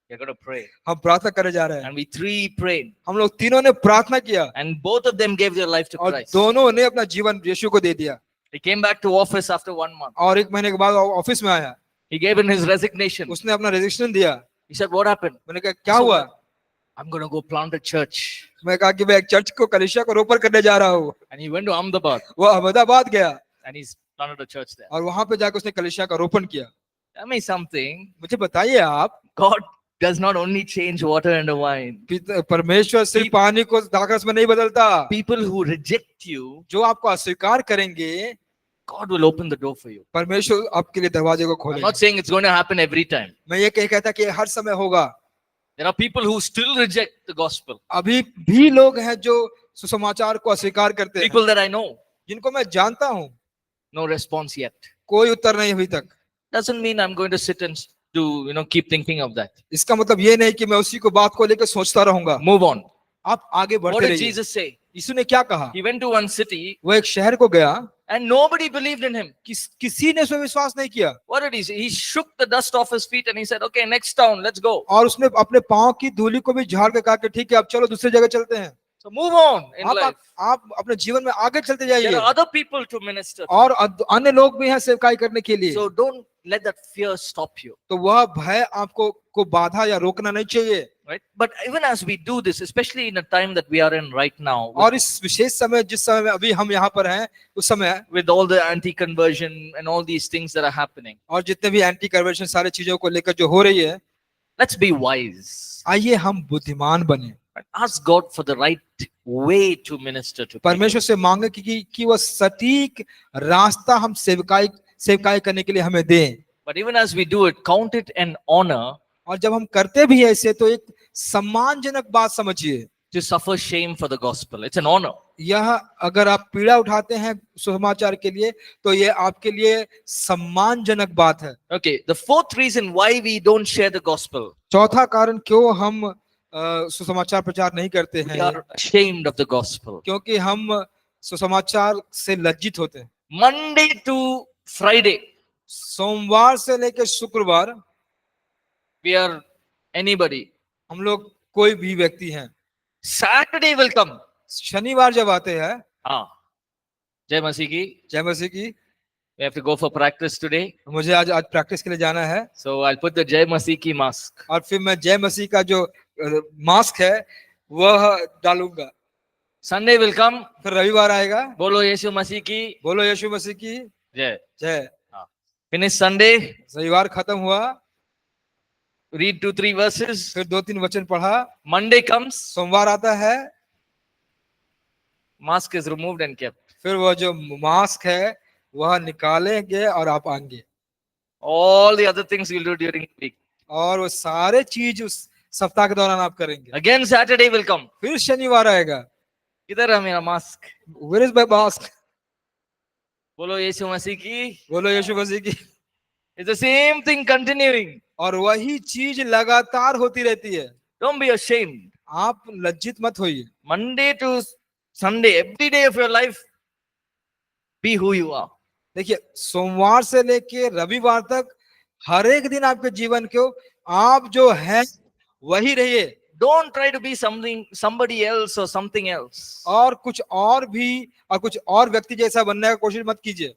You're going to pray. हम प्रार्थना करने जा रहे हैं। And we three prayed. हम लोग तीनों ने प्रार्थना किया And both of them gave their life to और Christ. दोनों ने अपना जीवन यीशु को दे दिया। He came back to office after 1 month. और 1 महीने के बाद ऑफिस में आया, He gave in his resignation. उसने अपना रेजिग्नेशन दिया। He said, what happened? मैंने कहा क्या हुआ? I'm going to go plant a church. मैं कहा कि मैं एक चर्च को, कलीसिया को रोपण करने जा रहा हूँ। And he went to Ahmedabad वो अहमदाबाद गया and he's planted a church there. और वहां पे जाकर उसने कलीसिया का रोपण किया। Tell me something. मुझे बताइए आप, God does not only change water into wine. परमेश्वर सिर्फ पानी को द्राक्षरस में नहीं बदलता। People who reject you, जो आपको अस्वीकार करेंगे, God will open the door for you. परमेश्वर आपके लिए दरवाजे को I'm खोलेगा। not saying it's going to happen every time. मैं ये कहता कि हर समय होगा। There are people who still reject the gospel. अभी भी लोग हैं जो सुसमाचार को अस्वीकार करते हैं, People that I know, जिनको मैं जानता हूँ। no response yet. कोई उत्तर नहीं अभी तक। Doesn't mean I'm going to sit and keep thinking of that. इसका मतलब ये नहीं कि मैं उसी को बात को लेकर सोचता रहूंगा। Move on. आप आगे What बढ़ते did रहिए। Jesus say? यीशु ने क्या कहा? He went to one city वो एक शहर को गया, and nobody believed in him. किसी ने उसमें विश्वास नहीं किया, What did he say? He shook the dust off his feet and he said, okay, next town, let's go. और उसने अपने पांव की धूली को भी झाड़ के कहा कि ठीक है, अब चलो दूसरी जगह चलते हैं। So move on in life. आप अपने जीवन में आगे चलते There जाइए, are other people to minister to. और अन्य लोग भी हैं सेवकाई करने के लिए। So don't let that fear stop you. तो वह भय आपको को बाधा या रोकना नहीं चाहिए। Right? But even as we do this, especially in a time that we are in right now, और इस विशेष समय, जिस समय में अभी हम यहाँ पर हैं, उस समय with all the anti-conversion and all these things that are happening, और जितने भी एंटी कन्वर्शन सारी चीजों को लेकर जो हो रही है, let's be wise. आइए हम बुद्धिमान बने। Ask God for the right way to minister to people. परमेश्वर से मांगे कि वह सटीक रास्ता हम सेवकाई करने के लिए हमें दें। But even as we do it, count it an honor और जब हम करते भी ऐसे, तो एक सम्मानजनक बात समझिए, to suffer shame for the gospel. It's an honor. यह अगर आप पीड़ा उठाते हैं सुसमाचार के लिए, तो यह आपके लिए सम्मानजनक बात है। Okay, the fourth reason why we don't share the gospel, चौथा कारण क्यों हम सुसमाचार प्रचार नहीं करते we हैं, are ashamed of the gospel. क्योंकि हम सुसमाचार से लज्जित होते हैं। Monday to Friday, सोमवार से लेकर शुक्रवार we are anybody. हम लोग कोई भी व्यक्ति हैं। Saturday will come. शनिवार जब आते हैं, Jai Masih ki. जय मसीह की, We have to go for practice today. मुझे आज प्रैक्टिस के लिए जाना है, So I'll put the Jai Masih ki mask. और फिर मैं जय मसीह का जो मास्क है वह डालूंगा। Sunday will come. फिर रविवार आएगा, Bolo Yeshu Masih ki. बोलो यीशु मसीह की Jai. जय। Finish Sunday. रविवार खत्म हुआ, Read 2-3 verses. फिर 2-3 वचन पढ़ा। Monday comes. सोमवार आता है, Mask is removed and kept. फिर वह जो मास्क है वह निकालेंगे और आप आएंगे, All the other things you'll do during the week. और वो सारे चीज उस सप्ताह के दौरान आप करेंगे। Again Saturday will come. फिर शनिवार आएगा, Kidhar hai mera mask? Where is my mask? Bolo Yeshu Masih ki. बोलो यीशु मसीह की। It's the same thing continuing. और वही चीज लगातार होती रहती है। Don't be ashamed. आप लज्जित मत होइए। Monday to Sunday, every day of your life, be who you are. देखिए, सोमवार से लेके रविवार तक हर एक दिन आपके जीवन को आप जो है वही रहिए। Don't try to be somebody else or something else. और कुछ और भी और कुछ और व्यक्ति जैसा बनने की कोशिश मत कीजिए।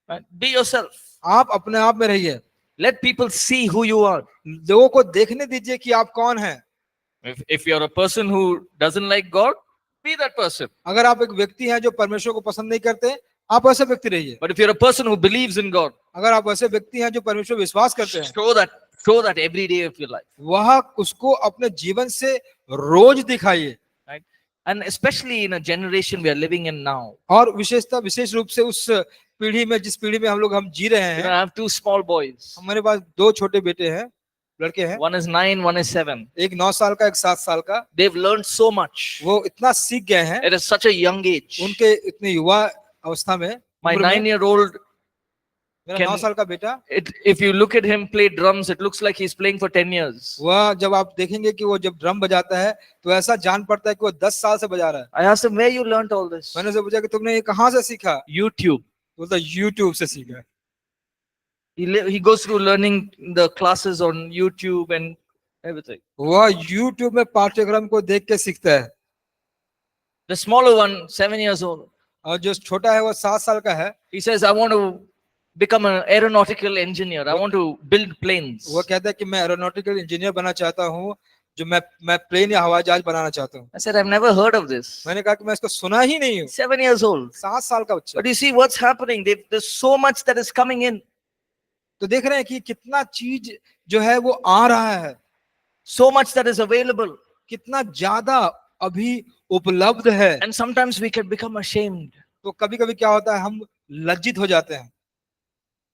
Right? Be yourself. आप अपने आप में रहिए। Let people see who you are. लोगों को देखने दीजिए कि आप कौन हैं। If you're a person who doesn't like God, be that person. अगर आप एक व्यक्ति हैं जो परमेश्वर को पसंद नहीं करते, आप ऐसे व्यक्ति रहिए। But if you're a person who believes in God, अगर आप ऐसे व्यक्ति हैं जो परमेश्वर पर विश्वास करते हैं, show that every day of your life. वह उसको अपने जीवन से रोज दिखाइए। Right? And especially in a generation we are living in now. और विशेष रूप से उस पीढ़ी में, जिस पीढ़ी में हम जी रहे You know, हैं। I have two small boys. हमारे पास 2 छोटे बेटे हैं, लड़के हैं। One is 9, one is 7. एक 9 साल का, एक 7 साल का। They've learned so much वो इतना सीख गए हैं at such a young age. उनके इतने युवा अवस्था में। My उम्र में। 9-year-old, मेरा 9 साल का बेटा, if you look at him play drums, it looks like he's playing for 10 years. वह जब आप देखेंगे कि वो जब ड्रम बजाता है तो ऐसा जान पड़ता है कि वो 10 साल से बजा रहा है। I asked him, where you learned all this? मैंने उसे पूछा कि तुमने ये कहाँ से सीखा? YouTube. बोलता YouTube से सीखा। He goes through learning the classes on YouTube and everything. वह YouTube में पाठ्यक्रम को देख के सीखता है। The smaller one, 7 years old, और जो छोटा है वो 7 साल का है। he says, I want to become an aeronautical engineer. I want to build planes. वो कहता है कि मैं एरोनॉटिकल इंजीनियर बनना चाहता हूँ, जो मैं प्लेन या हवाई जहाज बनाना चाहता हूँ। I said, I've never heard of this. मैंने कहा कि मैं इसको सुना ही नहीं हूँ। 7 years old. 7 साल का बच्चा। But you see what's happening. There's so much that is coming in. तो देख रहे हैं कि कितना चीज जो है वो आ रहा है, So much that is available. कितना ज्यादा अभी उपलब्ध है। And sometimes we can become ashamed. तो कभी कभी क्या होता है, हम लज्जित हो जाते हैं।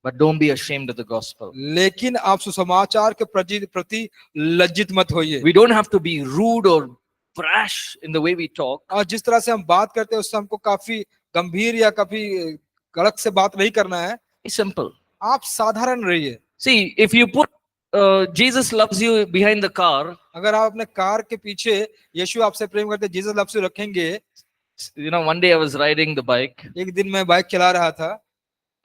But don't be ashamed of the gospel. लेकिन आप सुसमाचार के प्रति लज्जित मत होइए। We don't have to be rude or brash in the way we talk. और जिस तरह से हम बात करते हैं उससे हमको काफी गंभीर या काफी कड़क से बात नहीं करना है। It's simple. आप साधारण रहिए। See, if you put Jesus loves you behind the car, अगर आप अपने कार के पीछे यीशु आपसे प्रेम करते जीसस लव्स यू रखेंगे। you know, one day I was riding the bike, एक दिन मैं बाइक चला रहा था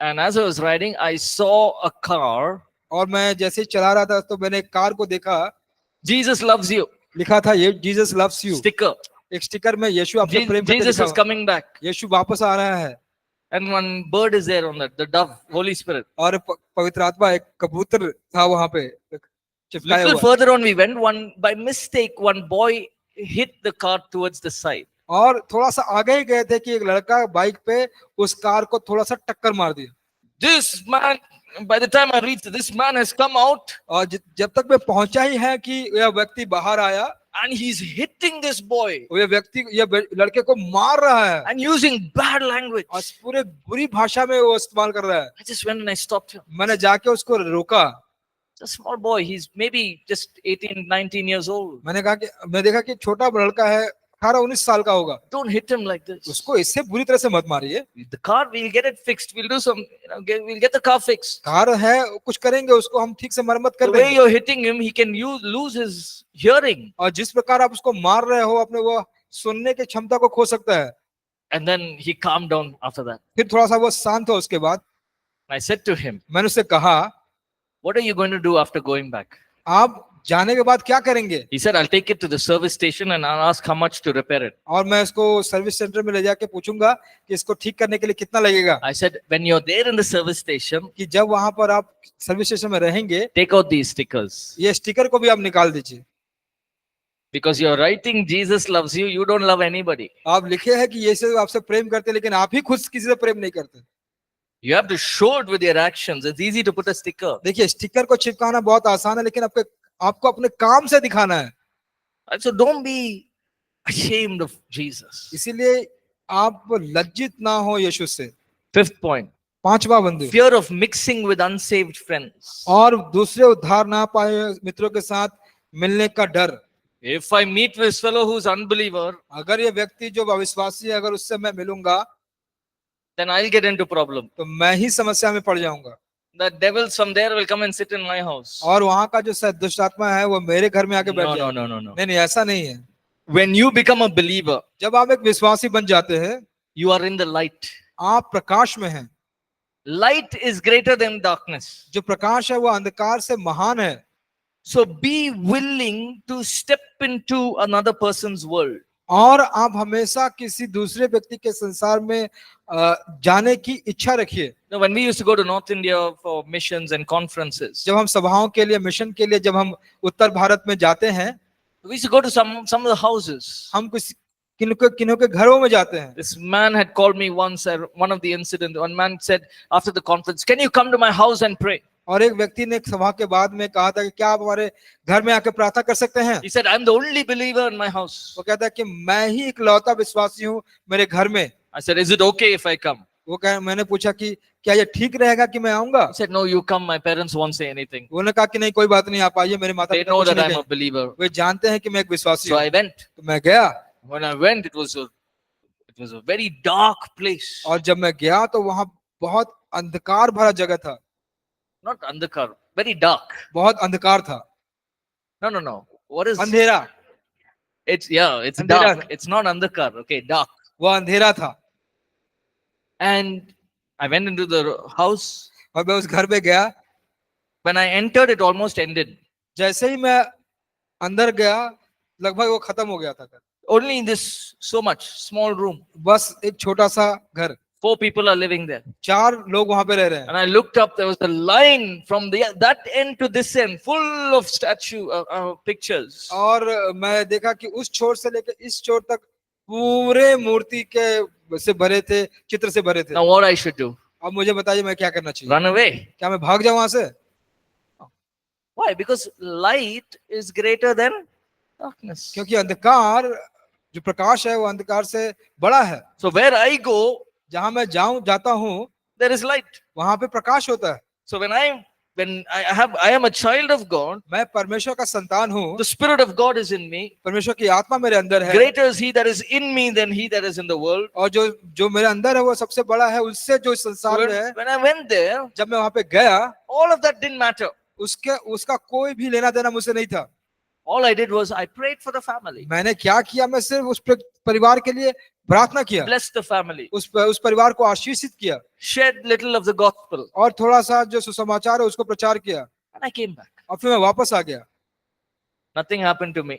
and as I was riding, I saw a car. और मैं जैसे ही चला रहा था तो मैंने एक कार को देखा, Jesus loves you. लिखा था ये जीसस लव्स यू। Sticker. एक स्टिकर में यीशु आपसे प्रेम करते Jesus लिखा is हुआ। coming back. यीशु वापस आ रहा है। And one bird is there on that, the dove, Holy Spirit. और पवित्र आत्मा, एक कबूतर था वहां पे चिपकाया Little हुआ। further on we went, by mistake, one boy hit the car towards the side. और थोड़ा सा आगे ही गए थे कि एक लड़का बाइक पे उस कार को थोड़ा सा टक्कर मार दिया। This man, by the time I reached, this man has come out और जब तक मैं पहुंचा ही है कि यह व्यक्ति बाहर आया, and he's hitting this boy यह लड़के को मार रहा है and using bad language. और पूरे बुरी भाषा में वो इस्तेमाल कर रहा है। I just went and I stopped him. मैंने जाके उसको रोका। It's a small boy. He's maybe just 18, 19 years old. मैंने कहा कि मैं देखा कि छोटा लड़का है, 18-19 साल का होगा। Don't hit him like this. उसको इससे बुरी तरह से मत मारिए। The car, we'll get it fixed. We'll do some, we'll get the car fixed. Car है, कुछ करेंगे, उसको हम ठीक से मरम्मत कर The way देंगे। you're hitting him, he can lose his hearing. और जिस प्रकार आप उसको मार रहे हो, अपने वो सुनने की क्षमता को खो सकता है। And then he calmed down after that. फिर थोड़ा सा वो शांत हो उसके बाद। I said to him, मैंने उससे कहा, what are you going to do after going back? आप जाने के बाद क्या करेंगे? He said, I'll take it to the service station and I'll ask how much to repair it. और मैं इसको सर्विस सेंटर में ले जाके पूछूंगा कि इसको ठीक करने के लिए कितना लगेगा। I said, when you're there in the service station, कि जब वहां पर आप सर्विस स्टेशन में रहेंगे, take out these stickers. ये स्टिकर को भी आप निकाल दीजिए। Because you're writing Jesus loves you, you don't love anybody. आप लिखे हैं कि यीशु आपसे प्रेम करते, लेकिन आप ही खुद किसी से प्रेम नहीं करते। You have to show it with your actions. It's easy to put a sticker. देखिए, स्टिकर को चिपकाना बहुत आसान है, लेकिन आपको अपने काम से दिखाना है। So don't be ashamed of Jesus. इसीलिए आप लज्जित ना हो यीशु से। 5th point, 5वां बिंदु, fear of mixing with unsaved friends. और दूसरे उद्धार ना पाए मित्रों के साथ मिलने का डर। If I meet with this fellow who's unbeliever, अगर ये व्यक्ति जो अविश्वासी है, अगर उससे मैं मिलूंगा, then I'll get into problem. तो मैं ही समस्या में पड़ जाऊंगा। The devils from there will come and sit in my house. और वहां का जो दुष्ट आत्मा है वो मेरे घर में आके बैठ No, जाए। no, no, no, no. नहीं नहीं, ऐसा नहीं है। When you become a believer, जब आप एक विश्वासी बन जाते हैं, you are in the light. आप प्रकाश में हैं। Light is greater than darkness. जो प्रकाश है वो अंधकार से महान है। So be willing to step into another person's world. और आप हमेशा किसी दूसरे व्यक्ति के संसार में जाने की इच्छा रखिए। Now, when we used to go to North India for missions and conferences, जब हम सभाओं के लिए, मिशन के लिए जब हम उत्तर भारत में जाते हैं, we used to go to some of the houses. हम कुछ किन्हों के घरों में जाते हैं। This man had called me once, one of the incident, one man said after the conference, "Can you come to my house and pray?" और एक व्यक्ति ने सभा के बाद में कहा था कि क्या आप हमारे घर में आके प्रार्थना कर सकते हैं? He said, "I'm the only believer in my house." वो कहता है कि मैं ही इकलौता विश्वासी हूँ मेरे घर में। I said, "Is it okay if I come?" मैंने पूछा कि क्या ये ठीक रहेगा कि मैं आऊंगा? He said, "No, you come. My parents won't say anything. उन्होंने कहा कि नहीं, कोई बात नहीं, आप आइए, मेरे माता They पिता know कुछ that नहीं I'm a कहेंगे। believer." वे जानते हैं कि मैं एक विश्वासी So हूँ। I went. तो मैं गया। When I went, it was a very dark place. और जब मैं गया तो वहां बहुत अंधकार भरा जगह था। Not andhakar, very dark. बहुत अंधकार था। No. What is? अंधेरा। It's it's Andhera. dark. It's not andhakar. Okay, dark. वो अंधेरा था। And I went into the house. और मैं उस घर में गया। When I entered, it almost ended. जैसे ही मैं अंदर गया, लगभग वो खत्म हो गया था घर। Only in this so much small room. बस एक छोटा सा घर, 4 people are living there. 4 लोग वहां पे रह रहे हैं। And I looked up. There was a line from that end to this end, full of statue pictures. और मैं देखा कि उस छोर से लेकर इस छोर तक पूरे मूर्ति के से भरे थे, चित्र से भरे थे। Now what I should do? अब मुझे बताइए मैं क्या करना चाहिए? Run away. क्या मैं भाग जाऊं वहां से? Why? Because light is greater than darkness. क्योंकि अंधकार, जो प्रकाश है वो अंधकार से बड़ा है। So where I go, जहां मैं जाता हूँ, there is light. वहां पे प्रकाश होता है। So when I am a child of God, मैं परमेश्वर का संतान हूँ, the Spirit of God is in me. परमेश्वर की आत्मा मेरे अंदर है। Greater is He that is in me than he that is in the world. और जो मेरे अंदर है वो सबसे बड़ा है उससे जो इस संसार में है। When I went there, जब मैं वहां पे गया, all of that didn't matter. उसका कोई भी लेना देना मुझसे नहीं था। All I did was I prayed for the family. मैंने क्या किया? मैं सिर्फ उस परिवार के लिए प्रार्थना किया, Blessed the family. उस परिवार को आशीषित किया Shared little of the gospel. और थोड़ा सा जो सुसमाचार है उसको प्रचार किया। And I came back. और फिर मैं वापस आ गया। Nothing happened to me.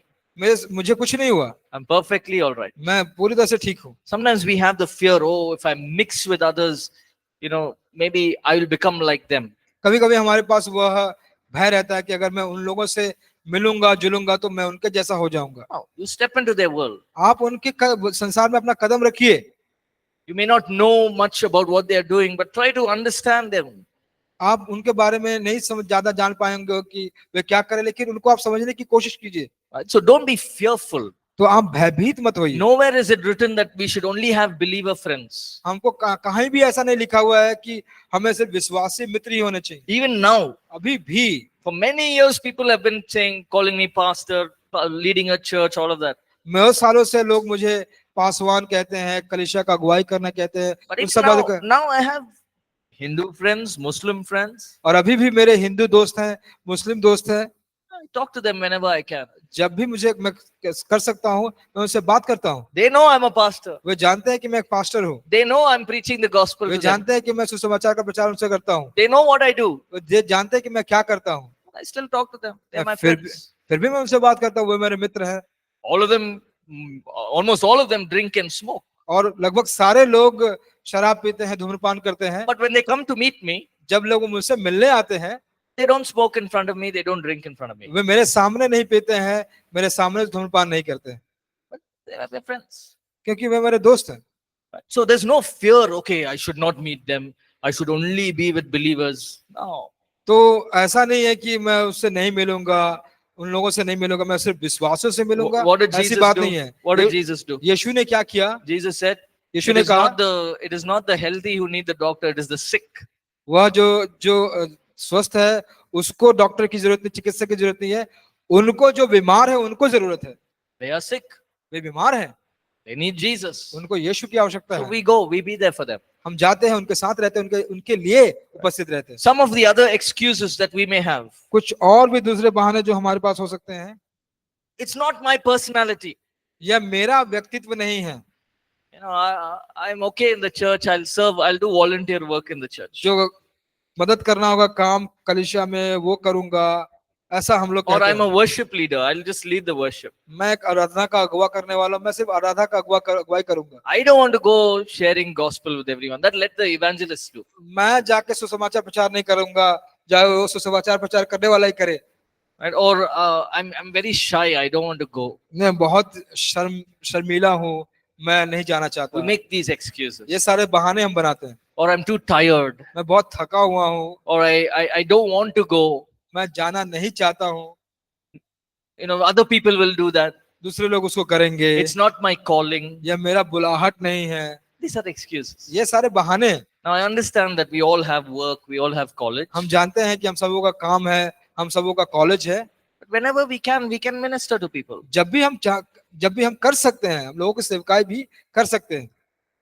मुझे कुछ नहीं हुआ। I'm perfectly all right. मैं पूरी तरह से ठीक हूँ। Sometimes we have the fear, oh, if I mix with others, maybe I will become like them. कभी कभी हमारे पास वह भय रहता है कि अगर मैं उन लोगों से मिलूंगा जुलूंगा तो मैं उनके जैसा हो जाऊंगा। No, you step into their world. आप उनके संसार में अपना कदम रखिए। You may not know much about what they are doing, but try to understand them. आप उनके बारे में नहीं ज्यादा जान पाएंगे कि वे क्या करें, लेकिन उनको आप समझने की कोशिश कीजिए। So don't be fearful. तो आप भयभीत मत होइए। Nowhere is it written that we should only have believer friends. हमको कहीं भी ऐसा नहीं लिखा हुआ है कि हमें सिर्फ विश्वासी मित्र ही होने चाहिए। Even now, अभी भी for many years, people have been calling me pastor, leading a church, all of that. बहुत सालों से लोग मुझे पासवान कहते हैं, कलीसिया का अगुवाई करना कहते हैं। But उन even सब बातों now I have Hindu friends, Muslim friends. और अभी भी मेरे हिंदू दोस्त हैं, मुस्लिम दोस्त हैं। I talk to them whenever I can. जब भी मैं कर सकता हूँ मैं उनसे बात करता हूँ। They know I'm a pastor. वे जानते हैं कि मैं एक पास्टर हूँ। They know I'm preaching the gospel way to them. जानते हैं कि मैं सुसमाचार का प्रचार उनसे करता हूँ। They know what I do. वे जानते हैं कि मैं क्या करता हूँ। I still talk to them. They're my फिर friends. भी मैं उनसे बात करता हूँ, वे मेरे मित्र हैं। All of them, almost all of them drink and smoke. और लगभग सारे लोग शराब पीते हैं, धूम्रपान करते हैं। But when they come to meet me, जब लोग मुझसे मिलने आते हैं, they don't smoke in front of me. They don't drink in front of me. वे मेरे सामने नहीं पीते हैं, मेरे सामने धूम्रपान नहीं करते हैं, But they are my friends. क्योंकि वे मेरे दोस्त हैं। So there's no fear. Okay, I should not meet them. I should only be with believers. No. तो ऐसा नहीं है कि मैं उससे नहीं मिलूंगा, उन लोगों से नहीं मिलूंगा, मैं सिर्फ विश्वासों से मिलूंगा। What did ऐसी Jesus बात do? नहीं है। What did Jesus do? यीशु ने क्या किया? Jesus said, यीशु it ने is कहा, it is not the healthy who need the doctor. It is the sick. वह जो स्वस्थ है उसको डॉक्टर की जरूरत नहीं, चिकित्सक की जरूरत नहीं है। उनको जो बीमार है उनको जरूरत है। They are sick. वे बीमार हैं, They need Jesus. उनको यीशु की आवश्यकता So है। we go. We be there for them. हम जाते हैं, उनके साथ रहते हैं, उनके उनके लिए उपस्थित रहते हैं। Some of the other excuses that we may have. कुछ और भी दूसरे बहाने जो हमारे पास हो सकते हैं, It's not my personality. यह मेरा व्यक्तित्व नहीं है। I'm okay in the church. I'll serve. I'll do volunteer work in the church. जो मदद करना होगा काम कलीसिया में वो करूंगा, ऐसा हम लोग Or कहते I'm a हैं। worship leader. I'll just lead the worship. मैं एक आराधना का अगुवा करने वाला हूं, मैं सिर्फ आराधना का अगुवाई करूंगा। I don't want to go sharing gospel with everyone. That let the evangelists do. मैं जाके सुसमाचार प्रचार नहीं करूंगा, चाहे वो सुसमाचार प्रचार करने वाला ही करे। Right? Or I'm very shy. I don't want to go. मैं बहुत शर्मीला हूँ, मैं नहीं जाना चाहता। We make these excuses. ये सारे बहाने हम बनाते हैं। Or I'm too tired. मैं बहुत थका हुआ हूँ, Or I don't want to go. मैं जाना नहीं चाहता हूँ। Other people will do that. दूसरे लोग उसको करेंगे, It's not my calling. यह मेरा बुलाहट नहीं है। These are excuses. ये सारे बहाने हैं। Now I understand that we all have work, we all have college. हम जानते हैं कि हम सबों का काम है, हम सबों का कॉलेज है। But whenever we can minister to people. जब भी हम कर सकते हैं, हम लोगों की सेवकाई भी कर सकते हैं।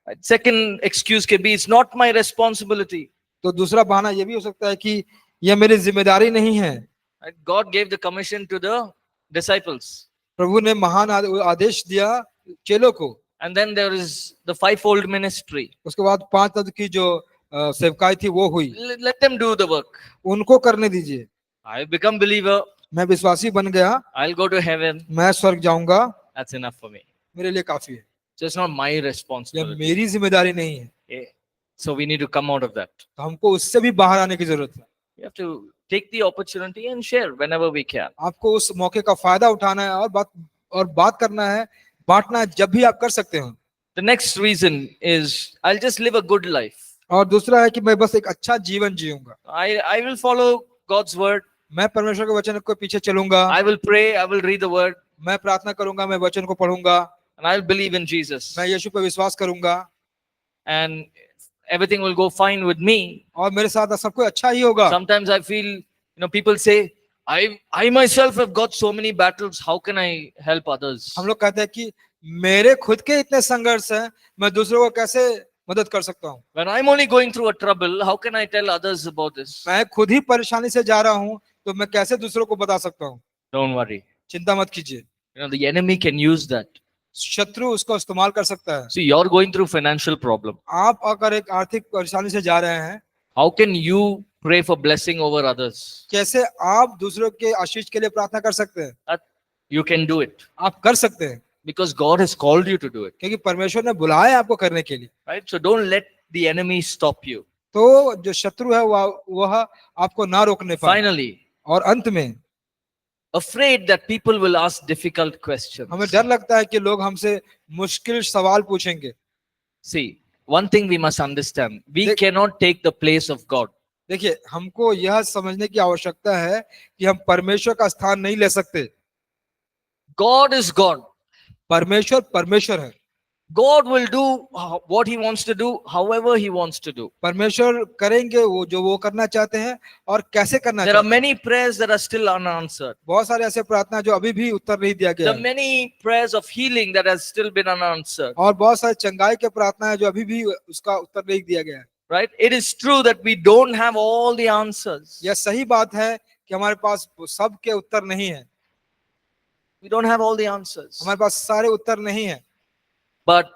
Right? Second excuse can be, it's not my responsibility. तो दूसरा बहाना ये भी हो सकता है कि यह मेरी जिम्मेदारी नहीं है। Right? God gave the commission to the disciples. प्रभु ने महान आदेश दिया चेलों को। And then there is the fivefold ministry. उसके बाद 5 तत्व की जो सेवकाई थी वो हुई। Let them do the work. उनको करने दीजिए। I become believer. मैं विश्वासी बन गया, I'll go to heaven. मैं स्वर्ग जाऊंगा, That's enough for me. मेरे लिए काफी है। So it's not my यह responsibility. मेरी जिम्मेदारी नहीं है। Okay. So we need to come out of that. तो हमको उससे भी बाहर आने की जरूरत है। We have to take the opportunity and share whenever we can. आपको उस मौके का फायदा उठाना है और बात करना है, बांटना है, जब भी आप कर सकते हो। The next reason is I'll just live a good life. और दूसरा है कि मैं बस एक अच्छा जीवन जीऊंगा। I will follow God's word. मैं परमेश्वर के वचन के पीछे चलूंगा, I will pray. I will read the word. मैं प्रार्थना करूंगा, मैं वचन को पढ़ूंगा, And I'll believe in Jesus. मैं यीशु पर विश्वास करूंगा And everything will go fine with me. और मेरे साथ सब कुछ अच्छा ही होगा। Sometimes I feel, people say, I myself have got so many battles. How can I help others? हम लोग कहते हैं कि मेरे खुद के इतने संघर्ष हैं, मैं दूसरों को कैसे मदद कर सकता हूँ। When I'm only going through a trouble, how can I tell others about this? मैं खुद ही परेशानी से जा रहा हूँ, तो मैं कैसे दूसरों को बता सकता हूँ। Don't worry. चिंता मत कीजिए, The enemy can use that. शत्रु उसको इस्तेमाल कर सकता है। See, you're going through financial problem. आप अगर एक आर्थिक परेशानी से जा रहे हैं, How can you pray for blessing over others? कैसे आप दूसरों के आशीष के लिए प्रार्थना कर सकते हैं? You can do it आप कर सकते हैं, because God has called you to do it. क्योंकि परमेश्वर ने बुलाया है आपको करने के लिए। Right? So don't let the enemy stop you. तो जो शत्रु है वह आपको ना रोकने पाए। Finally, और अंत में afraid that people will ask difficult questions. हमें डर लगता है कि लोग हमसे मुश्किल सवाल पूछेंगे। See, one thing we must understand, we cannot take the place of God. देखिए, हमको यह समझने की आवश्यकता है कि हम परमेश्वर का स्थान नहीं ले सकते। God is God. परमेश्वर परमेश्वर है। God will do what he wants to do, however he wants to do. परमेश्वर करेंगे वो जो वो करना चाहते हैं और कैसे करना There are चाहते हैं। many prayers that are still unanswered. बहुत सारे ऐसे प्रार्थना जो अभी भी उत्तर नहीं दिया गया There are है, many prayers of healing that has still been unanswered. और बहुत सारे चंगाई के प्रार्थना है जो अभी भी उसका उत्तर नहीं दिया गया है। Right? It is true that we don't have all the answers. यह सही बात है कि हमारे पास सब के उत्तर नहीं है, We don't have all the answers. हमारे पास सारे उत्तर नहीं है। But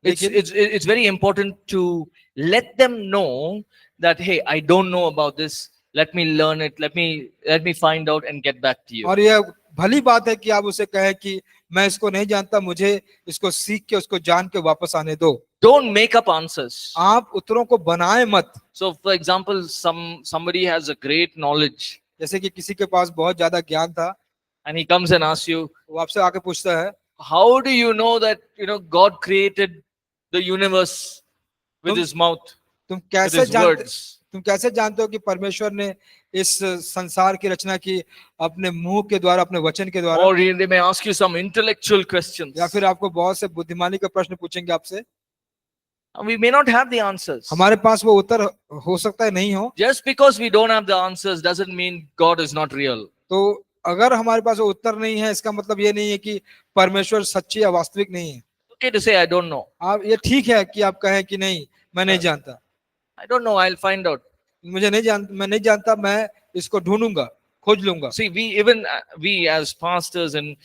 लेकिन it's very important to let them know that, hey, I don't know about this. Let me learn it. Let me find out and get back to you. और यह भली बात है कि आप उसे कहें कि मैं इसको नहीं जानता, मुझे इसको सीख के उसको जान के वापस आने दो। Don't make up answers. आप उत्तरों को बनाए मत। So, for example, somebody has a great knowledge जैसे कि किसी के पास बहुत ज्यादा ज्ञान था, and he comes and asks you, वो आपसे आके पूछता है, how do you know that God created the universe with his mouth, तुम with कैसे his जानते words? तुम कैसे जानते हो कि परमेश्वर ने इस संसार की रचना की अपने मुंह के द्वारा, अपने वचन के द्वारा? Or they may ask you some intellectual questions. या फिर आपको बहुत से बुद्धिमानी के प्रश्न पूछेंगे आपसे। We may not have the answers. हमारे पास वो उत्तर हो सकता है नहीं हो। Just because we don't have the answers doesn't mean God is not real. तो अगर हमारे पास वो उत्तर नहीं है, इसका मतलब ये नहीं है कि परमेश्वर सच्ची या वास्तविक नहीं है। Okay to say I don't know. आप ये ठीक है कि आप कहें कि नहीं मैं नहीं जानता, I don't know. I'll find out. मैं नहीं जानता, मैं इसको ढूंढूंगा, खोज लूंगा। See, we as pastors and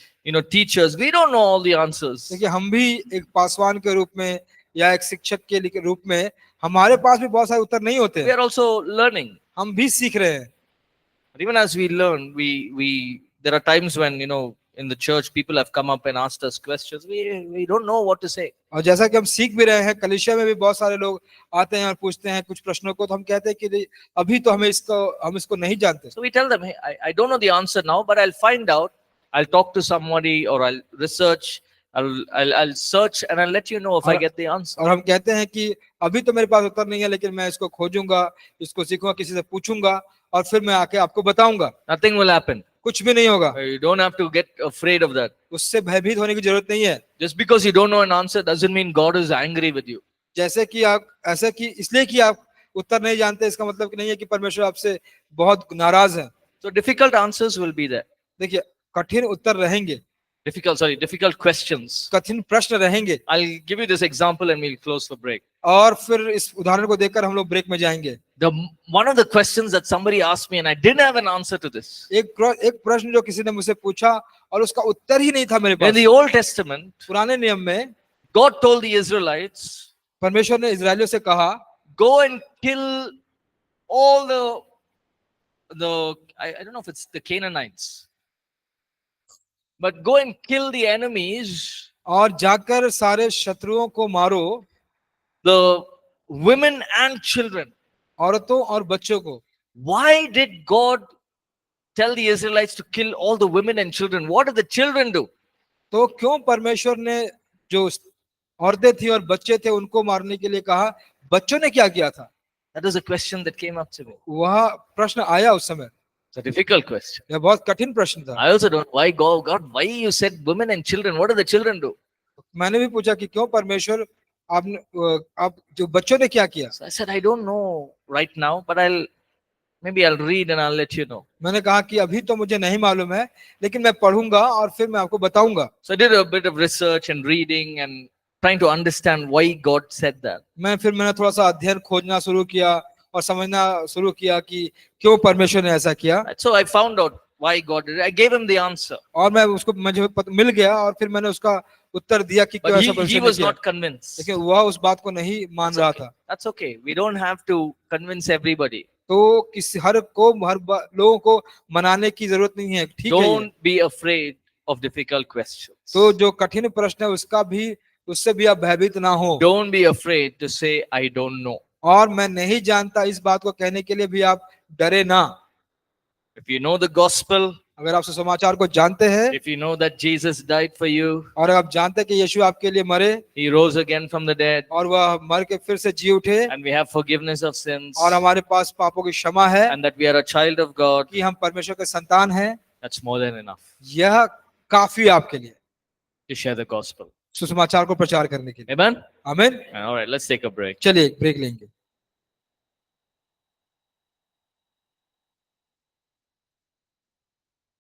teachers, we don't know all the answers. देखिए हम भी एक पासवान के रूप में या एक शिक्षक के रूप में हमारे पास भी बहुत सारे उत्तर नहीं होते We हैं, are also learning. हम भी सीख रहे हैं। But even as we learn, we there are times when in the church people have come up and asked us questions. We don't know what to say. और जैसा कि हम सीख भी रहे हैं, कलीसिया में भी बहुत सारे लोग आते हैं और पूछते हैं कुछ प्रश्नों को, तो हम कहते हैं कि अभी तो हम इसको नहीं जानते। So we tell them, hey, I don't know the answer now, but I'll find out. I'll talk to somebody or I'll research. I'll search and I'll let you know if I get the answer. और हम कहते हैं कि अभी तो मेरे पास उत्तर नहीं है, लेकिन मैं इसको खोजूंगा, इसको सीखूंगा, किसी से पूछूंगा और फिर मैं आके आपको बताऊंगा। Nothing will happen. कुछ भी नहीं होगा। You don't have to get afraid of that. उससे भयभीत होने की जरूरत नहीं है। Just because you don't know an answer doesn't mean God is angry with you. जैसे कि आप ऐसा कि इसलिए कि आप उत्तर नहीं जानते, इसका मतलब नहीं है कि परमेश्वर आपसे बहुत नाराज है। So difficult answers will be there. देखिए कठिन उत्तर रहेंगे, difficult questions. कठिन प्रश्न रहेंगे। I'll give you this example and we'll close for break. और फिर इस उदाहरण को देखकर हम लोग ब्रेक में जाएंगे। One of the questions that somebody asked me and I didn't have an answer to this. एक प्रश्न जो किसी ने मुझसे पूछा और उसका उत्तर ही नहीं था मेरे पास। In the Old Testament, पुराने नियम में God told the Israelites, परमेश्वर ने इजरायलियों से कहा, go and kill all the I don't know if it's the Canaanites, but go and kill the enemies, और जाकर सारे शत्रुओं को मारो, the women and children. औरतों और बच्चों को। Why did God tell the Israelites to kill all the women and children? What did the children do? तो क्यों परमेश्वर ने जो औरतें थी और बच्चे थे उनको मारने के लिए कहा, बच्चों ने क्या किया था? That was a question that came up to me. वह प्रश्न आया उस समय। It's a difficult question. यह बहुत कठिन प्रश्न था। I also don't know why God, why you said women and children? What did the children do? मैंने भी पूछा कि क्यों परमेश्वर आप जो बच्चों ने क्या किया? So I said, I don't know right now, but maybe I'll read and I'll let you know. मैंने कहा कि अभी तो मुझे नहीं मालूम है, लेकिन मैं पढ़ूंगा और फिर मैं आपको बताऊंगा। So I did a bit of research and reading and trying to understand why God said that. मैंने थोड़ा सा अध्ययन खोजना शुरू किया और समझना शुरू किया कि क्यों परमेश्वर ने ऐसा किया। So I found out why God did it. I gave him the answer. और मुझे मिल गया और फिर मैंने उसका उत्तर दिया कि क्यों ऐसा But he was not convinced. लेकिन वह उस बात को नहीं मान रहा था। That's okay. We don't have to convince everybody. तो हर लोगों को मनाने की जरूरत नहीं है, ठीक है। Don't be afraid of difficult questions. तो जो कठिन प्रश्न है उससे भी आप भयभीत ना हो। Don't be afraid to say I don't know. और मैं नहीं जानता इस बात को कहने के लिए भी आप डरे ना। If you know the gospel, अगर आप सुसमाचार को जानते हैं, if you know that Jesus died for you, और आप जानते हैं कि यीशु आपके लिए मरे, he rose again from the dead, और वह मर के फिर से जी उठे, and we have forgiveness of sins, और हमारे पास पापों की क्षमा है, and that we are a child of God, कि हम परमेश्वर के संतान हैं, that's more than enough यह काफी आपके लिए to share the gospel. सुसमाचार को प्रचार करने के लिए। Amen? आमीन। All right, let's take a break. चलिए एक ब्रेक लेंगे।